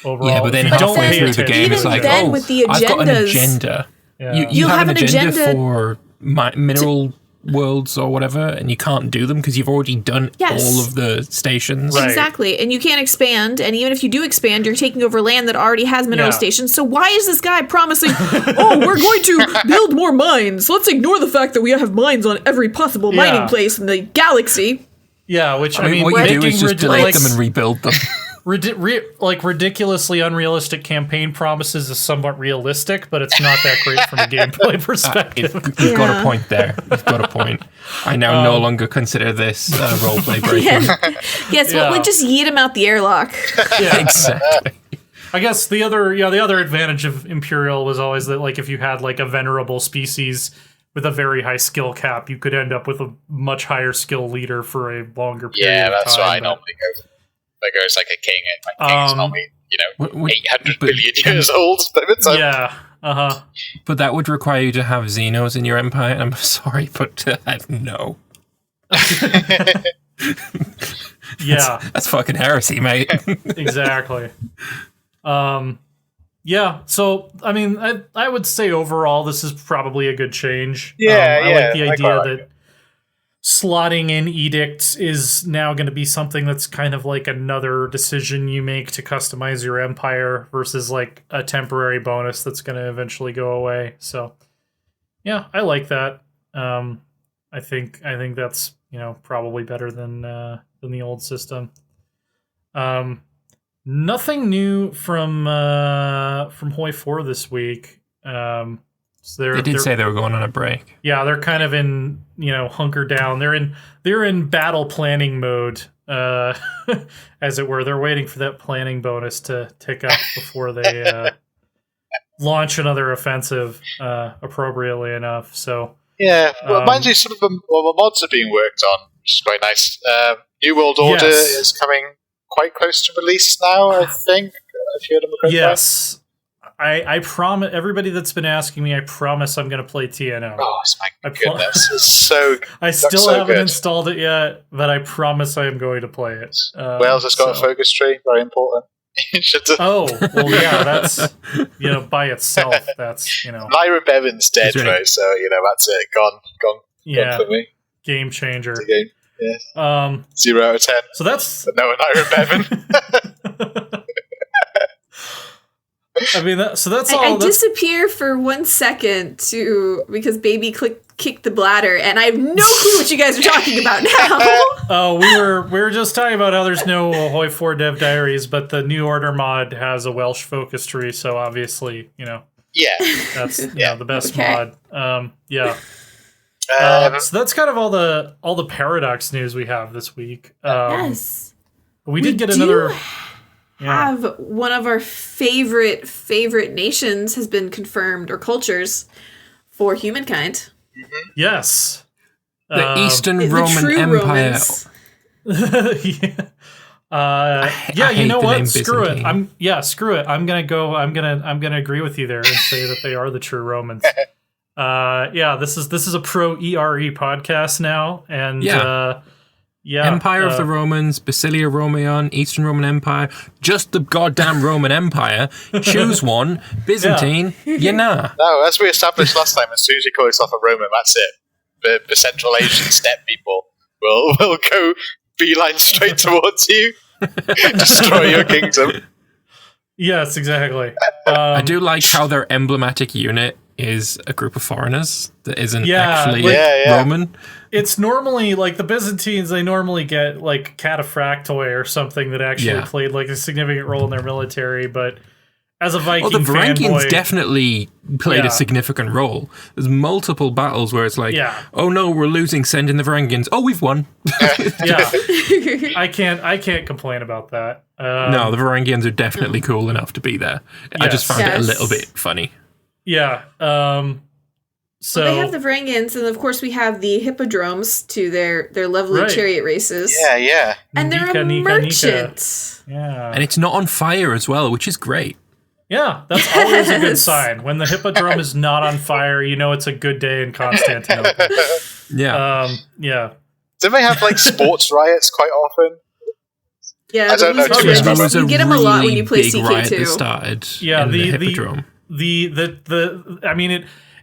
Speaker 1: overall.
Speaker 3: Yeah, but then halfway through the game, it's like,
Speaker 2: with the agendas,
Speaker 3: I've got an agenda.
Speaker 2: Yeah. You have
Speaker 3: an agenda for mineral worlds or whatever, and you can't do them because you've already done all of the stations.
Speaker 1: Right.
Speaker 2: Exactly, and you can't expand, and even if you do expand, you're taking over land that already has mineral stations, so why is this guy promising, oh, we're going to build more mines, let's ignore the fact that we have mines on every possible mining place in the galaxy.
Speaker 1: Yeah, which,
Speaker 3: I mean what you do is just delete them and rebuild them.
Speaker 1: Ridiculously unrealistic campaign promises is somewhat realistic, but it's not that great from a gameplay perspective.
Speaker 3: You've got a point there. You've got a point. I now no longer consider this roleplay breaking.
Speaker 2: Yes, well, we just yeet him out the airlock.
Speaker 1: Yeah,
Speaker 3: exactly.
Speaker 1: I guess the other advantage of Imperial was always that, like, if you had like a venerable species with a very high skill cap, you could end up with a much higher skill leader for a longer period of time.
Speaker 4: Yeah, that's what I normally go for. Like, it's like a king, and my king's normally, 800 billion years old by the time.
Speaker 1: Yeah,
Speaker 3: But that would require you to have Xenos in your empire, and I'm sorry, but no.
Speaker 1: Yeah.
Speaker 3: That's fucking heresy, mate.
Speaker 1: Exactly. Yeah, so, I mean, I would say overall this is probably a good change. I like the idea that slotting in edicts is now going to be something that's kind of like another decision you make to customize your empire versus like a temporary bonus that's going to eventually go away. So yeah, I like that. I think that's, probably better than the old system. Nothing new from Hoi 4 this week. So
Speaker 3: they did say they were going on a break.
Speaker 1: Yeah, they're kind of in, hunker down. They're in battle planning mode, as it were. They're waiting for that planning bonus to tick up before they launch another offensive, appropriately enough. So
Speaker 4: yeah, well, mind you, some of the mods are being worked on, which is quite nice. New World Order is coming quite close to release now, I think. If you heard them correctly.
Speaker 1: Yes. I promise everybody that's been asking me, I promise I'm going to play TNO.
Speaker 4: Oh, my goodness. It's so
Speaker 1: I still haven't installed it yet, but I promise I am going to play it.
Speaker 4: Wales has got a focus tree, very important.
Speaker 1: Oh, well, yeah, that's, by itself, that's,
Speaker 4: Lyra Bevan's dead, though, so, that's it. Gone for me.
Speaker 1: Game changer.
Speaker 4: It's a game, yeah. 0 out of 10.
Speaker 1: So that's...
Speaker 4: But no, Lyra Bevan.
Speaker 1: I mean, that's all.
Speaker 2: I disappear for 1 second because baby kicked the bladder, and I have no clue what you guys are talking about now.
Speaker 1: Oh, we were just talking about how there's no Hoi 4 Dev Diaries, but the New Order mod has a Welsh focus tree, so obviously,
Speaker 4: Yeah,
Speaker 1: that's the best mod. Yeah. So that's kind of all the Paradox news we have this week.
Speaker 2: Yes,
Speaker 1: we did get another.
Speaker 2: Have one of our favorite nations has been confirmed, or cultures, for humankind.
Speaker 4: Mm-hmm.
Speaker 1: Yes.
Speaker 3: The Eastern Roman Empire.
Speaker 1: You know what? Screw it. Screw it. I'm gonna agree with you there and say that they are the true Romans. This is a pro ERE podcast now, and
Speaker 3: Empire of the Romans, Basilia Romaeon, Eastern Roman Empire, just the goddamn Roman Empire. Choose one. Byzantine,
Speaker 4: No, as we established last time, as soon as you call yourself a Roman, that's it. The Central Asian steppe people will go beeline straight towards you, destroy your kingdom.
Speaker 1: Yes, exactly.
Speaker 3: I do like how their emblematic unit is a group of foreigners that isn't actually Roman.
Speaker 1: It's normally, like, the Byzantines, they normally get, like, cataphractoi or something that actually played, like, a significant role in their military, but as a Viking
Speaker 3: the Varangians
Speaker 1: fanboy,
Speaker 3: definitely played a significant role. There's multiple battles where it's like, oh no, we're losing, send in the Varangians. Oh, we've won.
Speaker 1: I can't complain about that.
Speaker 3: No, the Varangians are definitely cool enough to be there. I just found it a little bit funny.
Speaker 1: Yeah. So
Speaker 2: they have the Varangians, and of course we have the hippodromes to their lovely chariot races.
Speaker 4: Yeah.
Speaker 2: And they're a merchant.
Speaker 1: Yeah.
Speaker 3: And it's not on fire as well, which is great.
Speaker 1: Yeah, that's always a good sign. When the hippodrome is not on fire, it's a good day in Constantinople.
Speaker 3: Yeah.
Speaker 4: Don't they have, like, sports riots quite often?
Speaker 2: Yeah,
Speaker 4: I don't know.
Speaker 2: You get them a lot when you play CK2.
Speaker 3: That started
Speaker 1: in
Speaker 3: the hippodrome.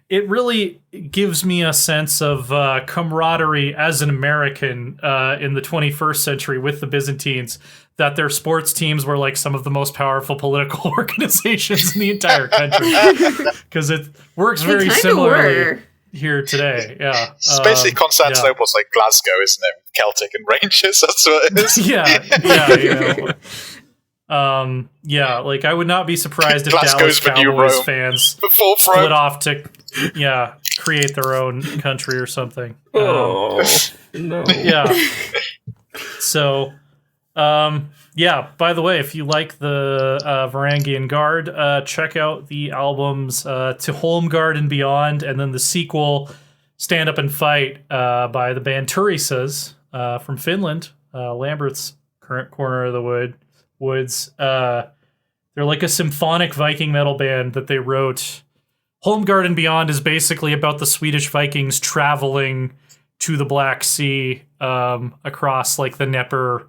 Speaker 1: it really gives me a sense of camaraderie as an American in the 21st century with the Byzantines, that their sports teams were like some of the most powerful political organizations in the entire country. Because it works very similarly here today. Yeah.
Speaker 4: It's basically Constantinople's like Glasgow, isn't it? Celtic and Rangers, that's what it is.
Speaker 1: Yeah, like I would not be surprised if
Speaker 4: Glasgow's
Speaker 1: Dallas Cowboys fans split off to create their own country or something.
Speaker 3: No.
Speaker 1: Yeah. So, by the way, if you like the Varangian Guard, check out the albums To Home Guard and Beyond, and then the sequel, Stand Up and Fight, by the band Turisas from Finland, Lambert's current corner of the woods. They're like a symphonic Viking metal band that they wrote. Home Guard and Beyond is basically about the Swedish Vikings traveling to the Black Sea across like the Dnieper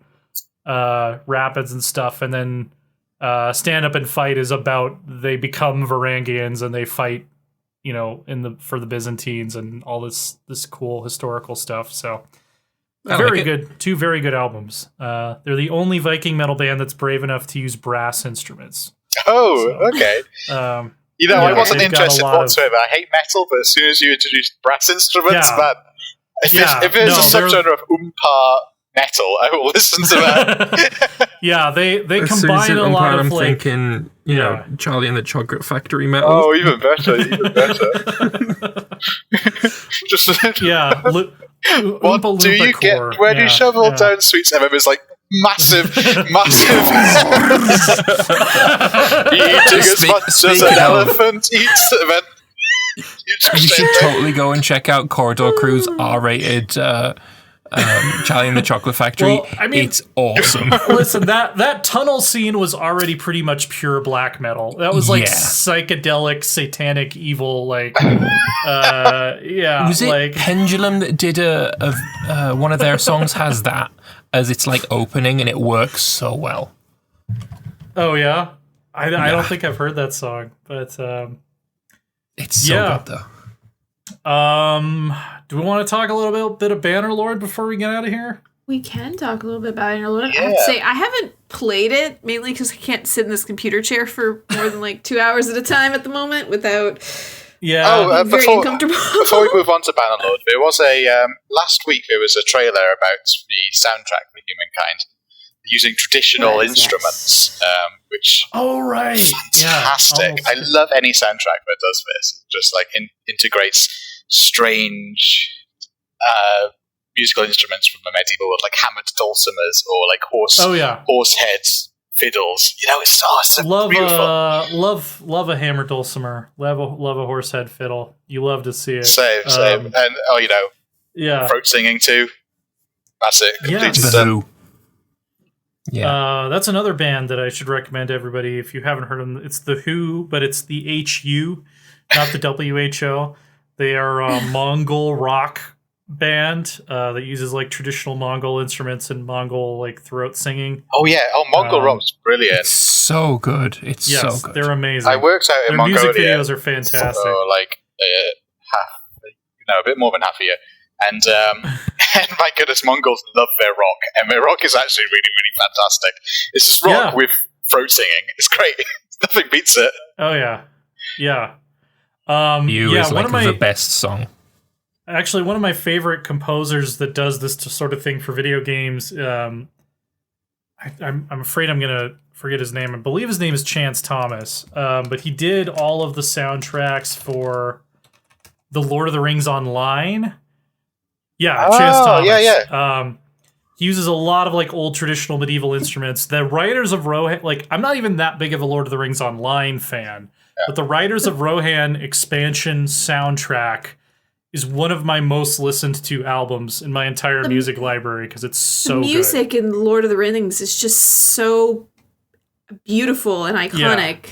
Speaker 1: rapids and stuff, and then Stand Up and Fight is about they become Varangians and they fight, for the Byzantines and all this cool historical stuff. So two very good albums. They're the only Viking metal band that's brave enough to use brass instruments.
Speaker 4: Okay. I wasn't interested whatsoever. I hate metal, but as soon as you introduced brass instruments, if it's a subgenre of oompa metal, I will listen to that.
Speaker 1: They combine a lot of
Speaker 3: I'm thinking, Charlie and the Chocolate Factory metal.
Speaker 4: Oh, even better. What do you get when you shovel down sweets? And it's like massive. Eating as much as an elephant eats.
Speaker 3: You should totally go and check out Corridor Crew's R-rated Charlie and the Chocolate Factory.
Speaker 1: Well, I mean,
Speaker 3: it's awesome.
Speaker 1: Listen, that tunnel scene was already pretty much pure black metal. That was like psychedelic, satanic, evil. Like,
Speaker 3: was it Pendulum that did one of their songs has that as its like opening, and it works so well.
Speaker 1: Oh yeah, I don't think I've heard that song, but
Speaker 3: it's so good though.
Speaker 1: Do we want to talk a little bit of Bannerlord before we get out of here?
Speaker 2: We can talk a little bit about Bannerlord. I have to say, I haven't played it, mainly because I can't sit in this computer chair for more than like 2 hours at a time at the moment without being very uncomfortable.
Speaker 4: Before we move on to Bannerlord, there was last week there was a trailer about the soundtrack for Humankind using traditional instruments, which fantastic. I love any soundtrack that does this. It just like integrates strange musical instruments from the medieval world, like hammered dulcimers or like horse heads, fiddles. It's so beautiful.
Speaker 1: Love a hammered dulcimer. Love a horse head fiddle. You love to see it.
Speaker 4: Same. And throat singing too. That's it. Completely done.
Speaker 1: Yeah, that's another band that I should recommend to everybody if you haven't heard them. It's The Who, but it's the HU, not the WHO. They are a Mongol rock band that uses like traditional Mongol instruments and Mongol like throat singing.
Speaker 4: Mongol rock's brilliant.
Speaker 3: It's so good. So good.
Speaker 1: They're amazing.
Speaker 4: I worked out in Mongolia.
Speaker 1: Music videos are fantastic.
Speaker 4: For like a bit more than half a year. And my goodness, Mongols love their rock, and their rock is actually really, really fantastic. It's just rock with throat singing. It's great. Nothing beats it.
Speaker 1: Oh yeah.
Speaker 3: Is like the best song.
Speaker 1: Actually, one of my favorite composers that does this sort of thing for video games. I'm afraid I'm gonna forget his name. I believe his name is Chance Thomas. But he did all of the soundtracks for the Lord of the Rings Online. Yeah, Chance Thomas.
Speaker 4: Yeah.
Speaker 1: He uses a lot of like old traditional medieval instruments. The writers of Rohan, like I'm not even that big of a Lord of the Rings Online fan, but the writers of Rohan expansion soundtrack is one of my most listened to albums in my entire music library because it's so good.
Speaker 2: The music in Lord of the Rings is just so beautiful and iconic.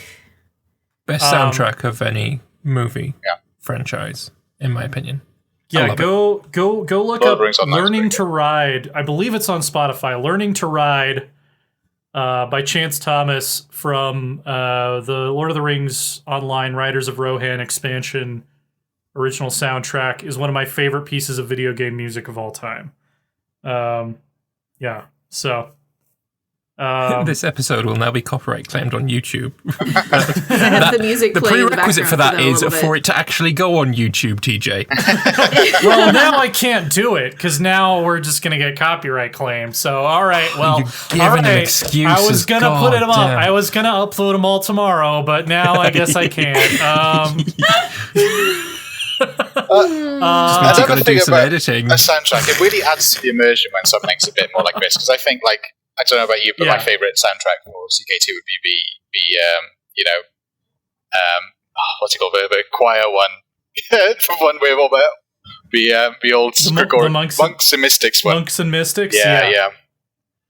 Speaker 3: Best soundtrack of any movie franchise, in my opinion.
Speaker 1: Yeah, go look up Learning to Ride. I believe it's on Spotify. Learning to Ride by Chance Thomas from the Lord of the Rings Online Riders of Rohan expansion original soundtrack is one of my favorite pieces of video game music of all time. Yeah, so
Speaker 3: this episode will now be copyright claimed on YouTube.
Speaker 2: The music
Speaker 3: the
Speaker 2: playing
Speaker 3: prerequisite
Speaker 2: in the
Speaker 3: for that is
Speaker 2: background
Speaker 3: for it to actually go on YouTube, TJ.
Speaker 1: well, now I can't do it because now we're just gonna get copyright claimed. So, all right, well,
Speaker 3: You're giving him excuses.
Speaker 1: I was gonna put them up.
Speaker 3: Damn.
Speaker 1: I was gonna upload them all tomorrow, but now I guess I can't.
Speaker 3: Just got to do some editing.
Speaker 4: A soundtrack, it really adds to the immersion when something's a bit more like this. Because I think, like, I don't know about you, but my favorite soundtrack for CK2 would be what's it called, the choir one from one with all the old
Speaker 1: the
Speaker 4: Monks and Mystics one.
Speaker 1: Monks and Mystics.
Speaker 4: Yeah.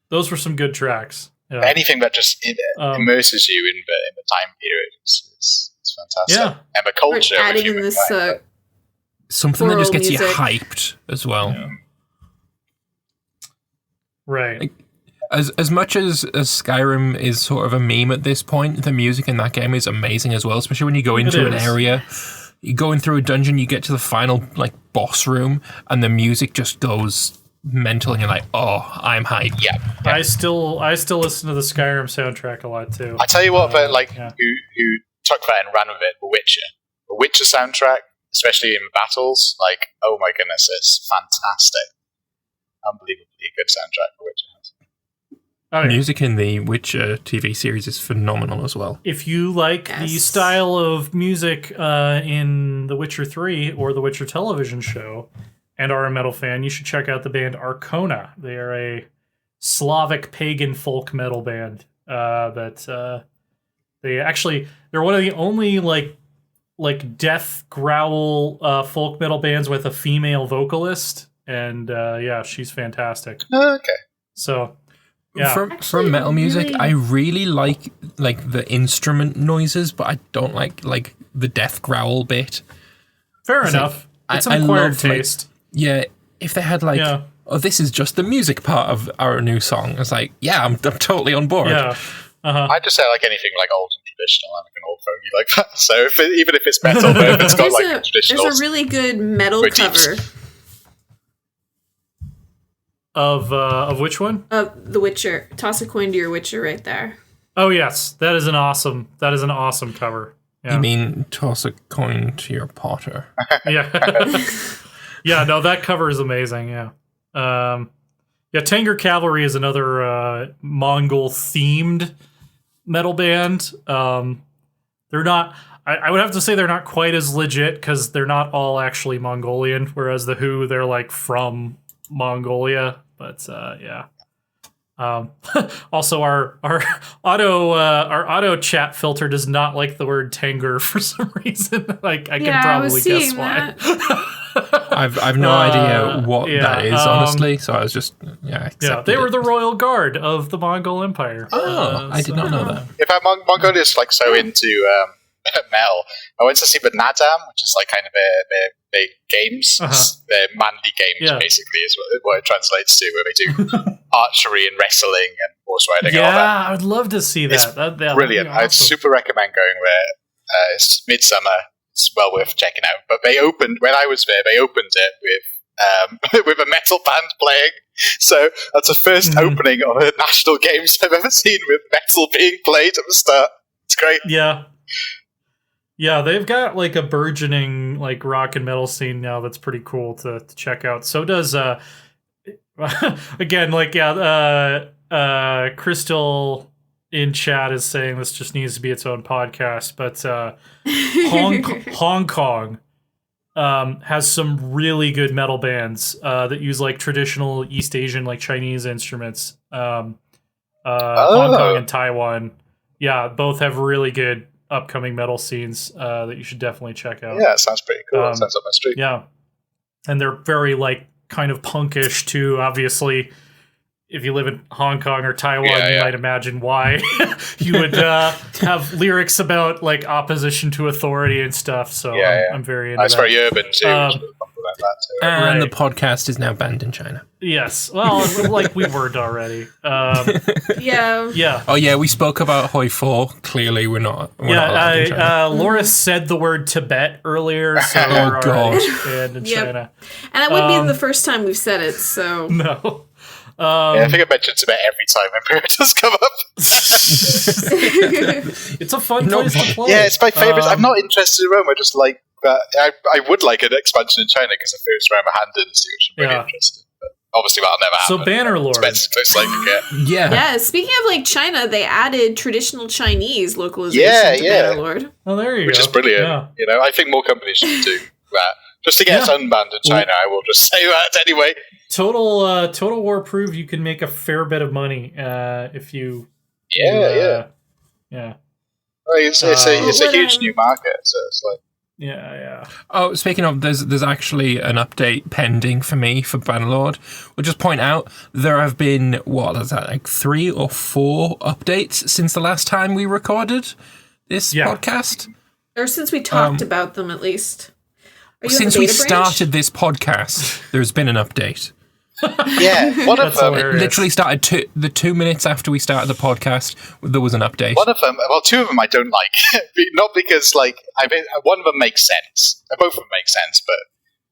Speaker 1: Those were some good tracks. Yeah.
Speaker 4: Anything that just immerses you in the time period is fantastic.
Speaker 1: Yeah,
Speaker 4: and the culture.
Speaker 2: Adding in this
Speaker 3: something that just gets
Speaker 2: music.
Speaker 3: you hyped as well.
Speaker 1: Yeah. Right.
Speaker 3: Like, as much as Skyrim is sort of a meme at this point, the music in that game is amazing as well, especially when you go into an area, you go in through a dungeon, you get to the final like boss room, and the music just goes mental, and you're like, oh, I'm hyped.
Speaker 4: Yeah.
Speaker 1: I still listen to the Skyrim soundtrack a lot too.
Speaker 4: I tell you what, who took that and ran with it, The Witcher soundtrack, especially in battles, like, oh my goodness, it's fantastic. Unbelievably good soundtrack for Witcher has.
Speaker 1: Oh, yeah.
Speaker 3: Music in the Witcher TV series is phenomenal as well.
Speaker 1: If you like the style of music in The Witcher 3 or The Witcher television show and are a metal fan, you should check out the band Arcona. They are a Slavic pagan folk metal band they're one of the only like death growl folk metal bands with a female vocalist, and she's fantastic.
Speaker 4: Okay.
Speaker 1: So yeah.
Speaker 3: From metal music, I really like the instrument noises, but I don't like the death growl bit.
Speaker 1: Fair enough. It's an acquired taste.
Speaker 3: If they had oh, this is just the music part of our new song. It's like, yeah, I'm totally on board.
Speaker 1: Yeah.
Speaker 4: I just say like anything like old and traditional, I'm like an old fogey like that. So even if it's metal, but if it's got like a traditional.
Speaker 2: There's a really good metal cover.
Speaker 1: Of which one?
Speaker 2: Of The Witcher. Toss a coin to your Witcher right there.
Speaker 1: Oh yes, that is an awesome cover. Yeah.
Speaker 3: You mean toss a coin to your Potter?
Speaker 1: Yeah. Yeah, no, that cover is amazing, yeah. Tanger Cavalry is another Mongol themed metal band. They're not I would have to say they're not quite as legit because they're not all actually Mongolian, whereas the Who, they're like from Mongolia. But also our auto chat filter does not like the word Tanger for some reason. Like I can probably guess why.
Speaker 3: I've no idea what that is, honestly. So I was just
Speaker 1: they were the royal guard of the Mongol Empire.
Speaker 3: I did not know that.
Speaker 4: In fact, Mongolia is like so into metal. I went to see the Nadam, which is like kind of their games, their manly games, basically, is what it translates to, where they do archery and wrestling and horse riding and all that.
Speaker 1: Yeah, I would love to see that.
Speaker 4: It's brilliant. Awesome. I'd super recommend going there. It's midsummer. It's well worth checking out. But when I was there, they opened it with a metal band playing. So that's the first opening of a national games I've ever seen with metal being played at the start. It's great.
Speaker 1: Yeah. Yeah, they've got like a burgeoning like rock and metal scene now that's pretty cool to check out. So does again, Crystal in chat is saying this just needs to be its own podcast, but Hong Kong has some really good metal bands that use like traditional East Asian, like Chinese instruments. Hong Kong and Taiwan, both have really good upcoming metal scenes that you should definitely check out.
Speaker 4: Yeah, it sounds pretty cool. It sounds up my street.
Speaker 1: Yeah, and they're very like kind of punkish too. Obviously, if you live in Hong Kong or Taiwan, you might imagine why you would have lyrics about like opposition to authority and stuff. So I'm very into that.
Speaker 4: It's very urban too. that too.
Speaker 3: And
Speaker 1: Right.
Speaker 3: the podcast is now banned in China.
Speaker 1: Yes. Well, like we weren't already.
Speaker 2: Yeah.
Speaker 1: Yeah.
Speaker 3: Oh yeah, we spoke about Hoi 4. Clearly, we're not allowed in China.
Speaker 1: Laura said the word Tibet earlier, so
Speaker 3: Oh,
Speaker 1: we're
Speaker 3: God.
Speaker 1: already banned in
Speaker 2: Yep.
Speaker 1: China.
Speaker 2: And it wouldn't be the first time we've said it, so.
Speaker 1: No.
Speaker 4: Yeah, I think I mentioned Tibet every time Imperator's come up.
Speaker 1: It's a fun place to play.
Speaker 4: Yeah, it's my favourite. I'm not interested in Rome. I just like that. I would like an expansion in China because I feel it's around my hand dynasty, which I'm really interested in. But obviously, that'll never happen.
Speaker 1: So Bannerlord.
Speaker 4: It's close like to get.
Speaker 3: Yeah.
Speaker 2: Yeah, speaking of like China, they added traditional Chinese localization to
Speaker 4: Yeah.
Speaker 2: Bannerlord.
Speaker 1: Oh, there you go.
Speaker 4: Which is brilliant.
Speaker 1: Yeah.
Speaker 4: You know, I think more companies should do that. Just to get us unbanned in China, I will just say that anyway.
Speaker 1: Total War proved you can make a fair bit of money if you.
Speaker 4: Yeah. Well, it's a huge new market, so it's like.
Speaker 1: Yeah.
Speaker 3: Oh, speaking of, there's actually an update pending for me for Bannerlord. We'll just point out there have been like 3 or 4 updates since the last time we recorded this podcast.
Speaker 2: Or since we talked about them, at least. Are you
Speaker 3: Since
Speaker 2: on
Speaker 3: we
Speaker 2: the beta branch?
Speaker 3: started this podcast, there's been an update.
Speaker 4: Yeah, one of them.
Speaker 1: hilarious.
Speaker 3: Literally started the 2 minutes after we started the podcast. There was an update.
Speaker 4: One of them, well, 2 of them I don't like. Not because, like, one of them makes sense. Both of them make sense, but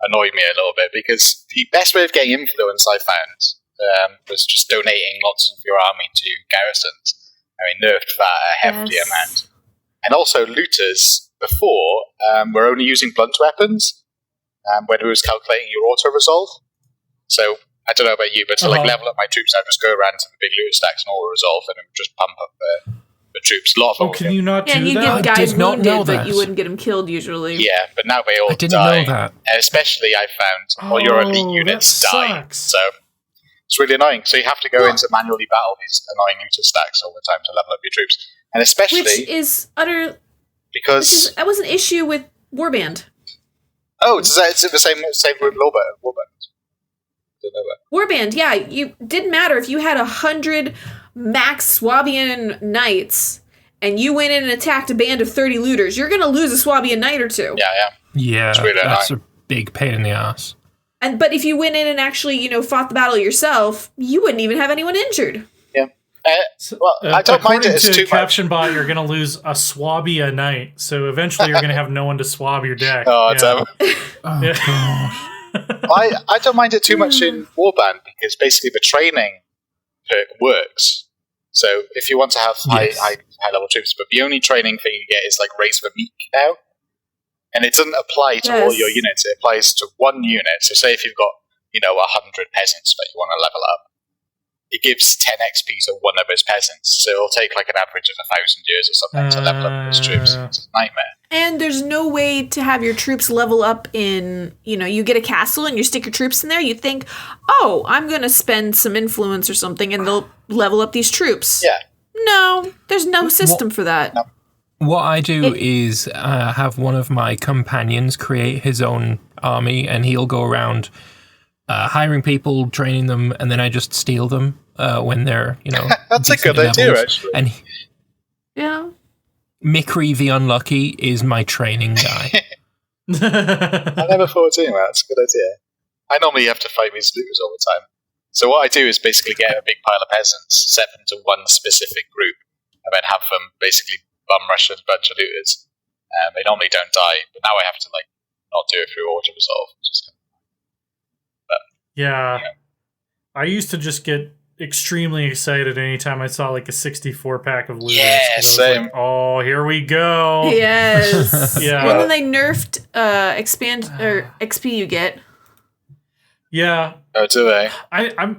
Speaker 4: annoy me a little bit because the best way of getting influence I found was just donating lots of your army to garrisons. I mean, nerfed that a hefty amount. And also, looters before were only using blunt weapons when it was calculating your auto-resolve. So, I don't know about you, but to level up my troops, I'd just go around to the big looter stacks and auto-resolve, and it would just pump up the troops. A lot of
Speaker 1: Can you not
Speaker 2: Yeah,
Speaker 1: do
Speaker 2: you
Speaker 1: that?
Speaker 2: get guys
Speaker 3: did not know
Speaker 2: wounded, but
Speaker 3: that.
Speaker 2: you wouldn't get them killed usually.
Speaker 4: Yeah, but now they all
Speaker 3: I didn't
Speaker 4: die.
Speaker 3: know that.
Speaker 4: And especially I found all your elite units
Speaker 1: that
Speaker 4: die.
Speaker 1: sucks.
Speaker 4: So it's really annoying. So you have to go in to manually battle these annoying looter stacks all the time to level up your troops. And especially
Speaker 2: Which is
Speaker 4: because
Speaker 2: that was an issue with Warband.
Speaker 4: it's the same with Warband. Don't know that.
Speaker 2: Warband, yeah, you didn't matter if you had 100 max Swabian knights and you went in and attacked a band of 30 looters. You're gonna lose a Swabian knight or two.
Speaker 3: Yeah,
Speaker 4: It's really
Speaker 3: that's
Speaker 4: annoying.
Speaker 3: a big pain in the ass.
Speaker 2: But if you went in and actually, fought the battle yourself, you wouldn't even have anyone injured.
Speaker 4: Yeah. Well, I don't mind it. It's
Speaker 1: According to
Speaker 4: too much.
Speaker 1: Caption Bot, you're going to lose a Swabia knight, so eventually you're going to have no one to swab your deck.
Speaker 4: Oh,
Speaker 1: yeah.
Speaker 4: damn.
Speaker 3: Oh,
Speaker 1: Yeah.
Speaker 3: gosh.
Speaker 4: I don't mind it too much in Warband because basically the training perk works. So if you want to have high level troops, but the only training thing you get is like Raise the Meek now. And it doesn't apply to all your units, it applies to one unit. So say if you've got, 100 peasants that you want to level up, it gives 10 XP to one of those peasants. So it'll take like an average of 1,000 years or something to level up those troops. It's a nightmare.
Speaker 2: And there's no way to have your troops level up in, you get a castle and you stick your troops in there. You think, I'm going to spend some influence or something and they'll level up these troops.
Speaker 4: Yeah.
Speaker 2: No, there's no system for that.
Speaker 4: No.
Speaker 3: What I do is have one of my companions create his own army, and he'll go around hiring people, training them, and then I just steal them when they're,
Speaker 4: That's a good idea, actually.
Speaker 3: And
Speaker 2: Yeah.
Speaker 3: Mikri the Unlucky is my training guy.
Speaker 4: I never thought of doing that. That's a good idea. I normally have to fight these looters all the time. So what I do is basically get a big pile of peasants, set them to one specific group, and then have them basically bum rush a bunch of looters. They normally don't die, but now I have to not do it through auto-resolve.
Speaker 1: Yeah. I used to just get extremely excited anytime I saw like a 64 pack of looters.
Speaker 4: Yeah,
Speaker 1: 'cause I was
Speaker 4: same.
Speaker 1: like, oh, here we go.
Speaker 2: Yes.
Speaker 1: Yeah.
Speaker 2: Well, then they nerfed expand or XP you get.
Speaker 1: Yeah.
Speaker 4: Oh, do they?
Speaker 1: I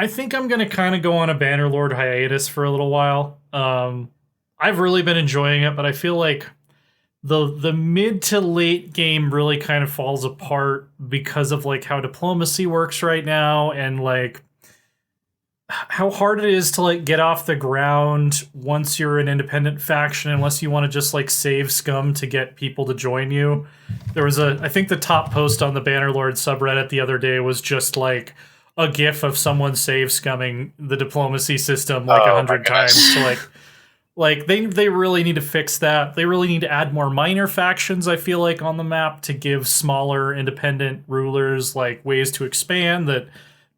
Speaker 1: think I'm gonna kind of go on a Bannerlord hiatus for a little while. I've really been enjoying it, but I feel like the mid to late game really kind of falls apart because of like how diplomacy works right now and like how hard it is to like get off the ground once you're an independent faction, unless you want to just like save scum to get people to join you. There was I think the top post on the Bannerlord subreddit the other day was just like a gif of someone save scumming the diplomacy system like 100 times to like Like they really need to fix that. They really need to add more minor factions, I feel like, on the map to give smaller independent rulers like ways to expand that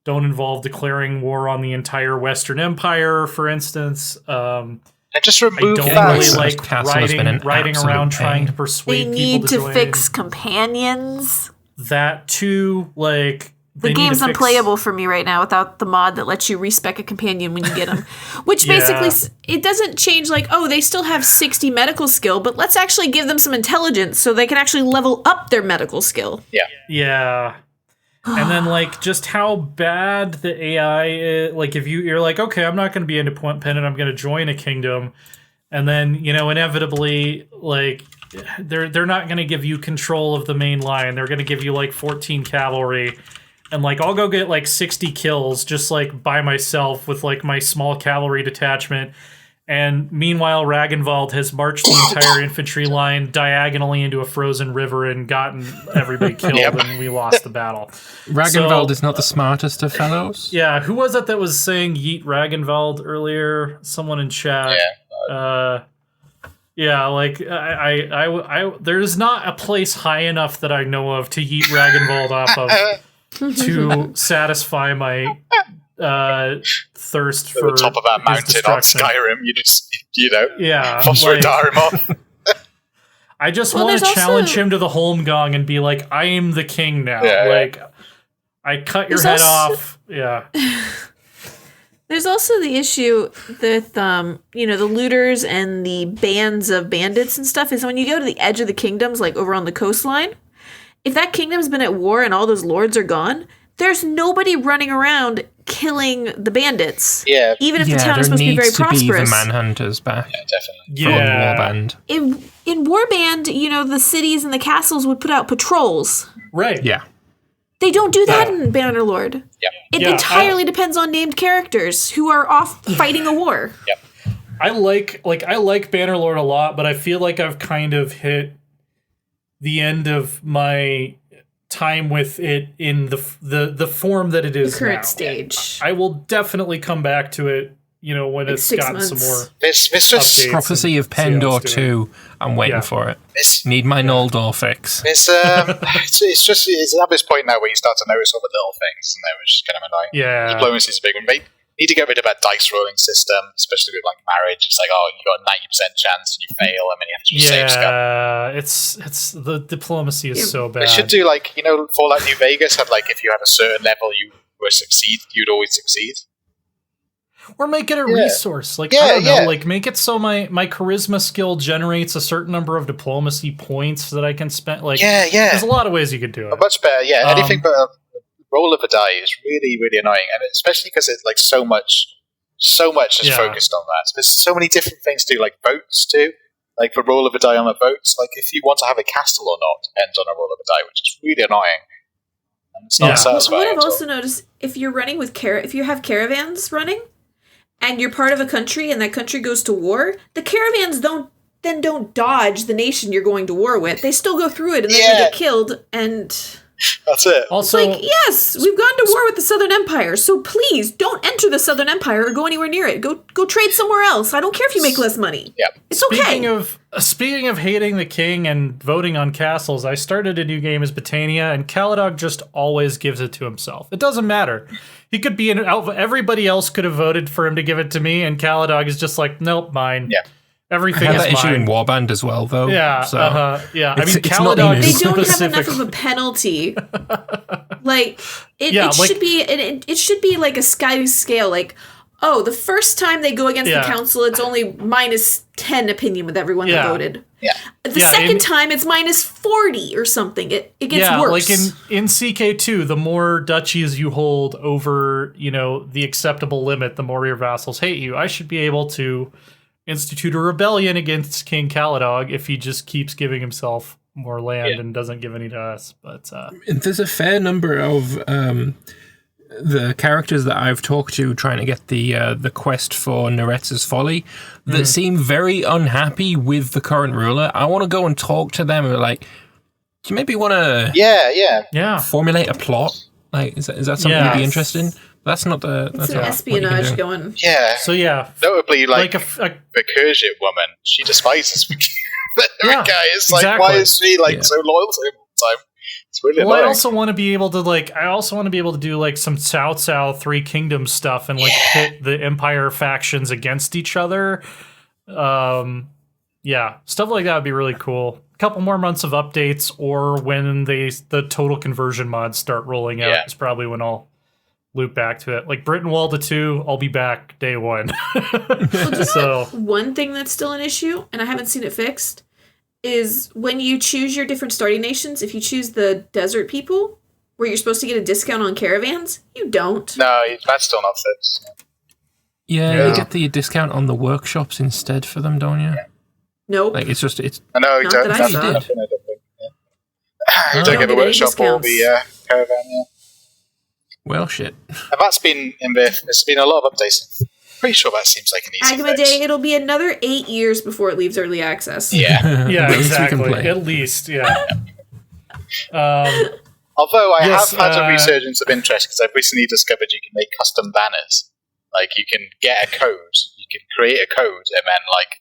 Speaker 1: don't involve declaring war on the entire Western Empire, for instance.
Speaker 4: And just remove
Speaker 1: I don't
Speaker 4: that.
Speaker 1: really like riding around trying to persuade people to join.
Speaker 2: They need to fix companions.
Speaker 1: That too, like...
Speaker 2: The game's unplayable for me right now without the mod that lets you respec a companion when you get them. Which basically, it doesn't change like, oh, they still have 60 medical skill, but let's actually give them some intelligence so they can actually level up their medical skill.
Speaker 4: Yeah.
Speaker 1: Yeah. And then, like, just how bad the AI is. Like, if you're like, okay, I'm not going to be independent, I'm going to join a kingdom. And then, you know, inevitably, like, they're not going to give you control of the main line. They're going to give you, like, 14 cavalry. And, like, I'll go get, like, 60 kills just, like, by myself with, like, my small cavalry detachment. And meanwhile, Ragnvald has marched the entire infantry line diagonally into a frozen river and gotten everybody killed, and we lost the battle.
Speaker 3: Ragnvald is not the smartest of fellows.
Speaker 1: Yeah, who was it that was saying yeet Ragnvald earlier? Someone in chat. Yeah, like, I there's not a place high enough that I know of to yeet Ragnvald off of to satisfy my thirst for
Speaker 4: the top of that mountain on Skyrim. You just, you know, Fosfordar him off.
Speaker 1: I just want to challenge him to the Holmgang and be like, I am the king now. I cut your head off. Yeah.
Speaker 2: There's also the issue with, you know, the looters and the bands of bandits and stuff is when you go to the edge of the kingdoms, like over on the coastline, if that kingdom's been at war and all those lords are gone, there's nobody running around killing the bandits. Yeah. Even if the town is supposed to be very prosperous.
Speaker 3: There needs to be the manhunters back.
Speaker 4: Yeah, definitely.
Speaker 3: From Warband.
Speaker 2: In Warband, you know, the cities and the castles would put out patrols.
Speaker 1: Right.
Speaker 3: Yeah.
Speaker 2: They don't do that in Bannerlord.
Speaker 4: Yep.
Speaker 2: It entirely depends on named characters who are off fighting a war.
Speaker 4: Yep.
Speaker 1: I like Bannerlord a lot, but I feel like I've kind of hit the end of my time with it in the form that it is
Speaker 2: the current
Speaker 1: now.
Speaker 2: stage.
Speaker 1: I will definitely come back to it, you know, when it's got some more
Speaker 4: updates.
Speaker 3: Prophecy of Pendor 2. I'm waiting for it. Need my Noldor fix.
Speaker 4: It's at this point now where you start to notice all the little things, which is kind of annoying.
Speaker 1: Yeah.
Speaker 4: Diplomacy is a big one. They need to get rid of that dice rolling system, especially with like marriage. It's like, oh, you got a 90% chance and you fail, and then you have to save stuff.
Speaker 1: Yeah, it's the diplomacy is so bad.
Speaker 4: They should do like, you know, Fallout New Vegas had like, if you had a certain level, you'd always succeed.
Speaker 1: Or make it a resource. Like, I don't know, like make it so my charisma skill generates a certain number of diplomacy points that I can spend. Like, there's a lot of ways you could do it.
Speaker 4: Much better, anything but a roll of a die is really, really annoying. And especially because it's like so much is focused on that. There's so many different things to do, like votes too. Like the roll of a die on the votes. Like if you want to have a castle or not depends on a roll of a die, which is really annoying. And it's not satisfying.
Speaker 2: What I've also noticed, if you're running with if you have caravans running, and you're part of a country and that country goes to war, the caravans don't dodge the nation you're going to war with. They still go through it and then they get killed, and
Speaker 4: that's it.
Speaker 1: Also,
Speaker 2: it's like, yes, we've gone to war with the Southern Empire, so please don't enter the Southern Empire or go anywhere near it. Go trade somewhere else. I don't care if you make less money.
Speaker 4: Yeah.
Speaker 2: It's okay.
Speaker 1: Speaking of hating the king and voting on castles, I started a new game as Botania, and Calradia just always gives it to himself. It doesn't matter. He could be everybody else could have voted for him to give it to me, and Calradia is just like, nope, mine.
Speaker 4: Yeah.
Speaker 1: Everything
Speaker 3: I
Speaker 1: is
Speaker 3: had that
Speaker 1: mine.
Speaker 3: issue in Warband as well, though.
Speaker 1: Yeah,
Speaker 3: so
Speaker 1: yeah. I mean,
Speaker 2: Calradia, they don't have enough of a penalty. Like it should be like a sliding scale. Like, oh, the first time they go against the council, it's only -10 opinion with everyone that voted.
Speaker 4: Yeah.
Speaker 2: The second time, it's -40 or something. It gets worse.
Speaker 1: Like in CK2, the more duchies you hold over, you know, the acceptable limit, the more your vassals hate you. I should be able to institute a rebellion against King Calradia if he just keeps giving himself more land and doesn't give any to us. But
Speaker 3: there's a fair number of the characters that I've talked to trying to get the quest for Neretz's Folly that seem very unhappy with the current ruler. I want to go and talk to them and like, do you maybe want to formulate a plot? Like, is that something you'd be interested in? That's not the.
Speaker 2: It's
Speaker 3: That's
Speaker 2: an
Speaker 3: not
Speaker 2: espionage going.
Speaker 4: Yeah.
Speaker 1: So yeah,
Speaker 4: Notably, like
Speaker 1: a
Speaker 4: the Kurgit woman, she despises the
Speaker 1: Yeah,
Speaker 4: guy. It's like,
Speaker 1: exactly.
Speaker 4: why is she like so loyal to him all the time? It's really
Speaker 1: well, I
Speaker 4: annoying.
Speaker 1: also want to be able to do like some Cao Three Kingdoms stuff and like pit the Empire factions against each other. Yeah, stuff like that would be really cool. A couple more months of updates, or when the total conversion mods start rolling out, is probably when I'll loop back to it. Like Britain Wall to 2, I'll be back day 1. So
Speaker 2: one thing that's still an issue, and I haven't seen it fixed, is when you choose your different starting nations, if you choose the desert people, where you're supposed to get a discount on caravans, you don't.
Speaker 4: No, that's still not fixed.
Speaker 3: Yeah, you get the discount on the workshops instead for them, don't you?
Speaker 2: Nope.
Speaker 3: Like it's.
Speaker 4: I know you don't.
Speaker 2: Not that I saw.
Speaker 3: did.
Speaker 4: You don't get the workshop or the caravan. Yeah.
Speaker 3: Well, shit.
Speaker 4: And that's been in the. There's been a lot of updates. Pretty sure that seems like an easy
Speaker 2: Agama
Speaker 4: fix.
Speaker 2: Day, it'll be another 8 years before it leaves early access.
Speaker 4: Yeah.
Speaker 1: yeah,
Speaker 3: At least we can
Speaker 1: exactly.
Speaker 3: play.
Speaker 1: At least, yeah.
Speaker 4: Although I
Speaker 1: Yes,
Speaker 4: have had a resurgence of interest because I've recently discovered you can make custom banners. Like you can get a code, you can create a code, and then like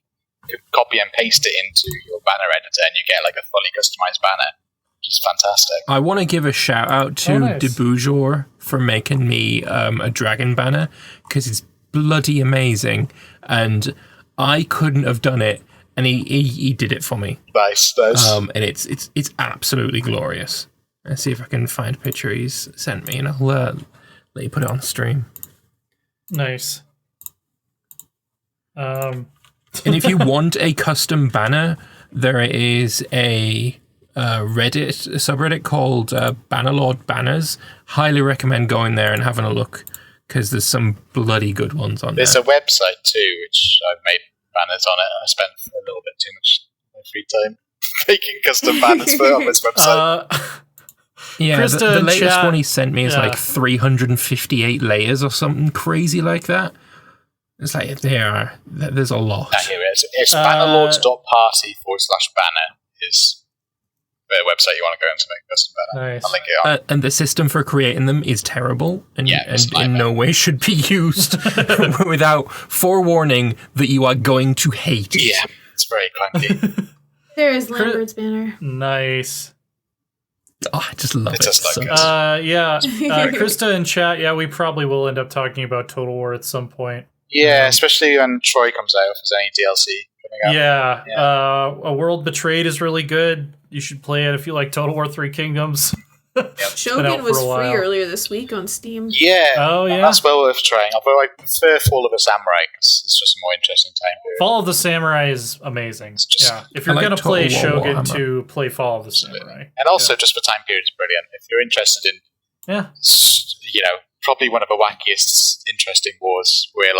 Speaker 4: you can copy and paste it into your banner editor, and you get like a fully customized banner, which is fantastic.
Speaker 3: I want to give a shout out to Debujor for making me a dragon banner because it's bloody amazing, and I couldn't have done it, and he did it for me.
Speaker 4: Nice.
Speaker 3: And it's absolutely glorious. Let's see if I can find a picture he's sent me, and I'll let you put it on the stream.
Speaker 1: Nice.
Speaker 3: And if you want a custom banner, there is a subreddit called Bannerlord Banners. Highly recommend going there and having a look because there's some bloody good ones on there.
Speaker 4: There's a website too, which I've made banners on it. I spent a little bit too much of my free time making custom banners on this website.
Speaker 3: Yeah,
Speaker 1: Krista
Speaker 3: the
Speaker 1: in
Speaker 3: latest
Speaker 1: chat,
Speaker 3: one he sent me is like 358 layers or something crazy like that. It's like there's a lot.
Speaker 4: Here it is. It's bannerlords.party/banner is the website you want to go into make a custom banner.
Speaker 1: Nice.
Speaker 4: I'll link it on.
Speaker 3: And the system for creating them is terrible and in no way should be used without forewarning that you are going to hate it.
Speaker 4: Yeah, it's very clunky.
Speaker 2: There is Lambert's banner.
Speaker 1: Nice.
Speaker 3: Oh, I just love it.
Speaker 4: Just like
Speaker 3: so
Speaker 4: it.
Speaker 1: Krista in chat, we probably will end up talking about Total War at some point.
Speaker 4: Yeah, especially when Troy comes out, if there's any DLC coming out.
Speaker 1: Yeah. A World Betrayed is really good. You should play it if you like Total War 3 Kingdoms.
Speaker 2: Shogun was free earlier this week on Steam.
Speaker 4: Yeah.
Speaker 1: Oh, yeah.
Speaker 4: That's well worth trying. Although I prefer Fall of the Samurai because it's just a more interesting time period.
Speaker 1: Fall of the Samurai is amazing. If you're going to play Shogun 2, play Fall of the Samurai.
Speaker 4: And also just the time period is brilliant. If you're interested in, probably one of the wackiest, interesting wars where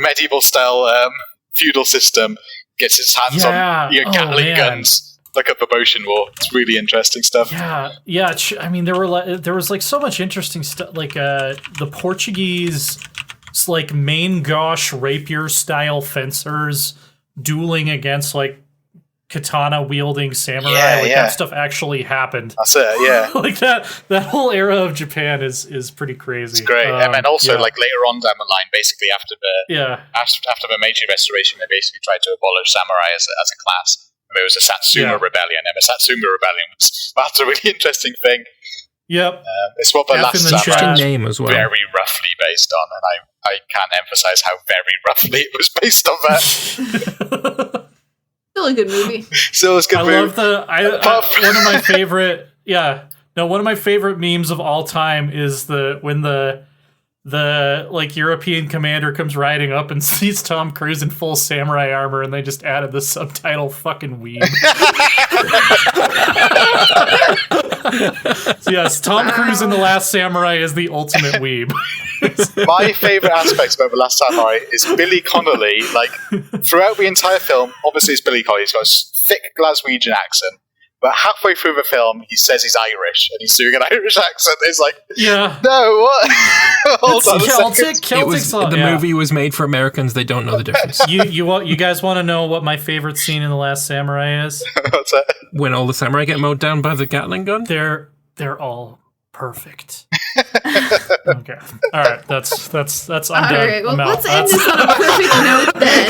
Speaker 4: medieval style feudal system gets its hands on your Gatling guns. Look at the Motion War. It's really interesting stuff.
Speaker 1: Yeah. I mean, there was like so much interesting stuff. Like the Portuguese, like main gauche rapier style fencers dueling against like katana wielding samurai. That stuff actually happened.
Speaker 4: That's it. Yeah.
Speaker 1: Like that whole era of Japan is pretty crazy.
Speaker 4: It's great. And then also like later on down the line, basically after the Meiji Restoration, they basically tried to abolish samurai as a class. There was a Satsuma Rebellion, and the Satsuma Rebellion that's a really interesting thing.
Speaker 1: Yep.
Speaker 4: It's what the last Samurai
Speaker 3: name as well.
Speaker 4: Very roughly based on, and I can't emphasize how very roughly it was based on that.
Speaker 2: Still a good movie.
Speaker 4: Still a good movie.
Speaker 1: One of my favorite one of my favorite memes of all time is when the like European commander comes riding up and sees Tom Cruise in full samurai armor, and they just added the subtitle "fucking weeb." So yes, Tom Cruise in The Last Samurai is the ultimate weeb.
Speaker 4: My favorite aspect about The Last Samurai is Billy Connolly. Like throughout the entire film, obviously it's Billy Connolly. He's got a thick Glaswegian accent. But halfway through the film, he says he's Irish, and he's doing an Irish accent. It's like, no, what? Hold on a second.
Speaker 1: Celtic
Speaker 3: the movie was made for Americans. They don't know the difference.
Speaker 1: You guys want to know what my favorite scene in The Last Samurai is?
Speaker 4: What's that?
Speaker 3: When all the samurai get mowed down by the Gatling gun?
Speaker 1: They're all perfect. Okay. All right. That's. I'm
Speaker 2: All
Speaker 1: done.
Speaker 2: right. Well,
Speaker 1: I'm out.
Speaker 2: let's end this on a perfect note then,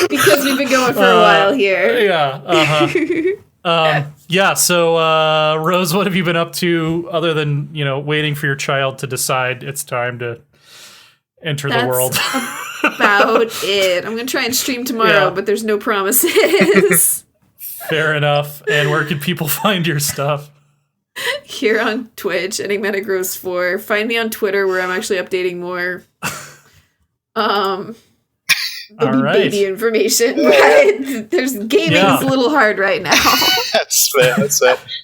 Speaker 2: because we've been going for a while here.
Speaker 1: Yeah. Yeah. So, Rose, what have you been up to other than waiting for your child to decide it's time to enter the world?
Speaker 2: About it. I'm gonna try and stream tomorrow, but there's no promises.
Speaker 1: Fair enough. And where can people find your stuff?
Speaker 2: Here on Twitch, EnigmataGrows4. Find me on Twitter, where I'm actually updating more baby information. But there's gaming's a little hard right now.
Speaker 4: That's fair.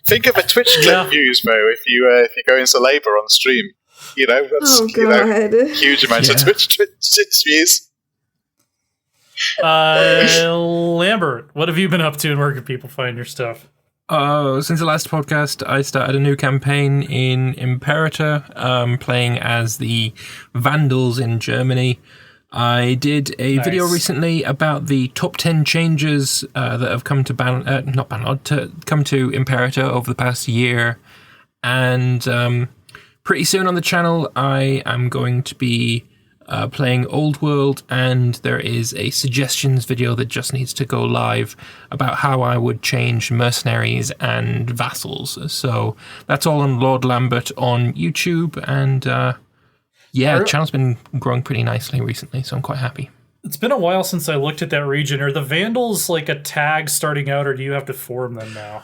Speaker 4: Think of a Twitch clip views, Mo, if you go into labour on stream. That's huge amounts of Twitch views.
Speaker 1: Lambert, what have you been up to, and where can people find your stuff?
Speaker 3: Since the last podcast, I started a new campaign in Imperator, playing as the Vandals in Germany. I did a video recently about the top 10 changes that have come to come to Imperator over the past year, and pretty soon on the channel, I am going to be playing Old World, and there is a suggestions video that just needs to go live about how I would change mercenaries and vassals. So that's all on Lord Lambert on YouTube, and the channel's been growing pretty nicely recently, so I'm quite happy.
Speaker 1: It's been a while since I looked at that region. Are the Vandals like a tag starting out, or do you have to form them now?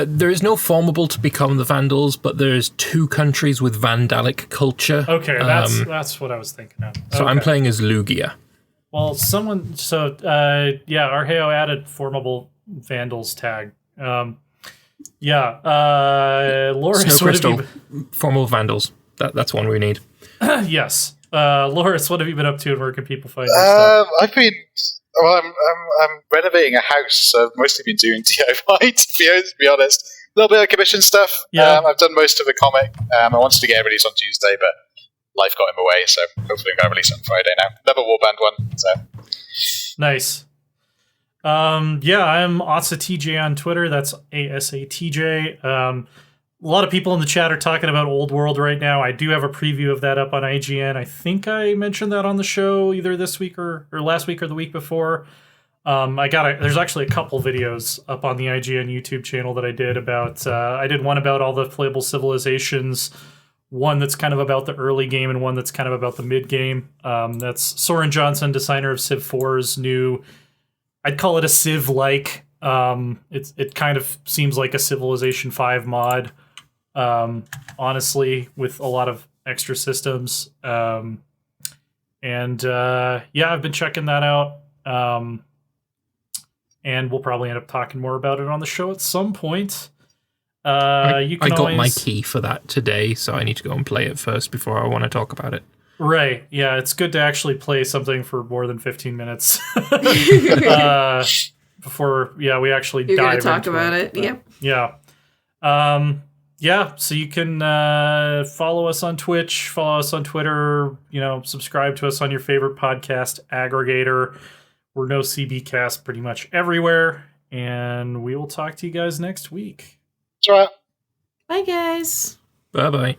Speaker 3: There is no formable to become the Vandals, but there's 2 countries with Vandalic culture.
Speaker 1: Okay, that's what I was thinking of.
Speaker 3: So I'm playing as Lugia.
Speaker 1: Well, Arheo added formable Vandals tag. Loris,
Speaker 3: Snow Crystal, formal Vandals. That's one we need.
Speaker 1: Yes. Loris, what have you been up to, and where can people find your stuff?
Speaker 4: I'm renovating a house, so I've mostly been doing DIY, to be honest. A little bit of commission stuff.
Speaker 1: Yeah.
Speaker 4: I've done most of the comic. I wanted to get it released on Tuesday, but life got in the way, so hopefully I'm going to release it on Friday now. Another Warband one, so.
Speaker 1: Nice. I'm AsaTJ on Twitter. That's ASATJ. A lot of people in the chat are talking about Old World right now. I do have a preview of that up on IGN. I think I mentioned that on the show either this week or last week or the week before. There's actually a couple videos up on the IGN YouTube channel that I did about. I did one about all the playable civilizations, one that's kind of about the early game, and one that's kind of about the mid game. That's Soren Johnson, designer of Civ 4's new. I'd call it a Civ-like. It kind of seems like a Civilization 5 mod. Honestly, with a lot of extra systems. I've been checking that out. And we'll probably end up talking more about it on the show at some point. I got
Speaker 3: my key for that today, so I need to go and play it first before I want to talk about it.
Speaker 1: Right. Yeah, it's good to actually play something for more than 15 minutes. Before we actually
Speaker 2: dive into it. You're going to talk about it.
Speaker 1: Yep. Yeah. So you can follow us on Twitch, follow us on Twitter, subscribe to us on your favorite podcast aggregator. We're NoCB Cast pretty much everywhere, and we will talk to you guys next week.
Speaker 4: Ciao.
Speaker 2: Bye, guys.
Speaker 3: Bye-bye.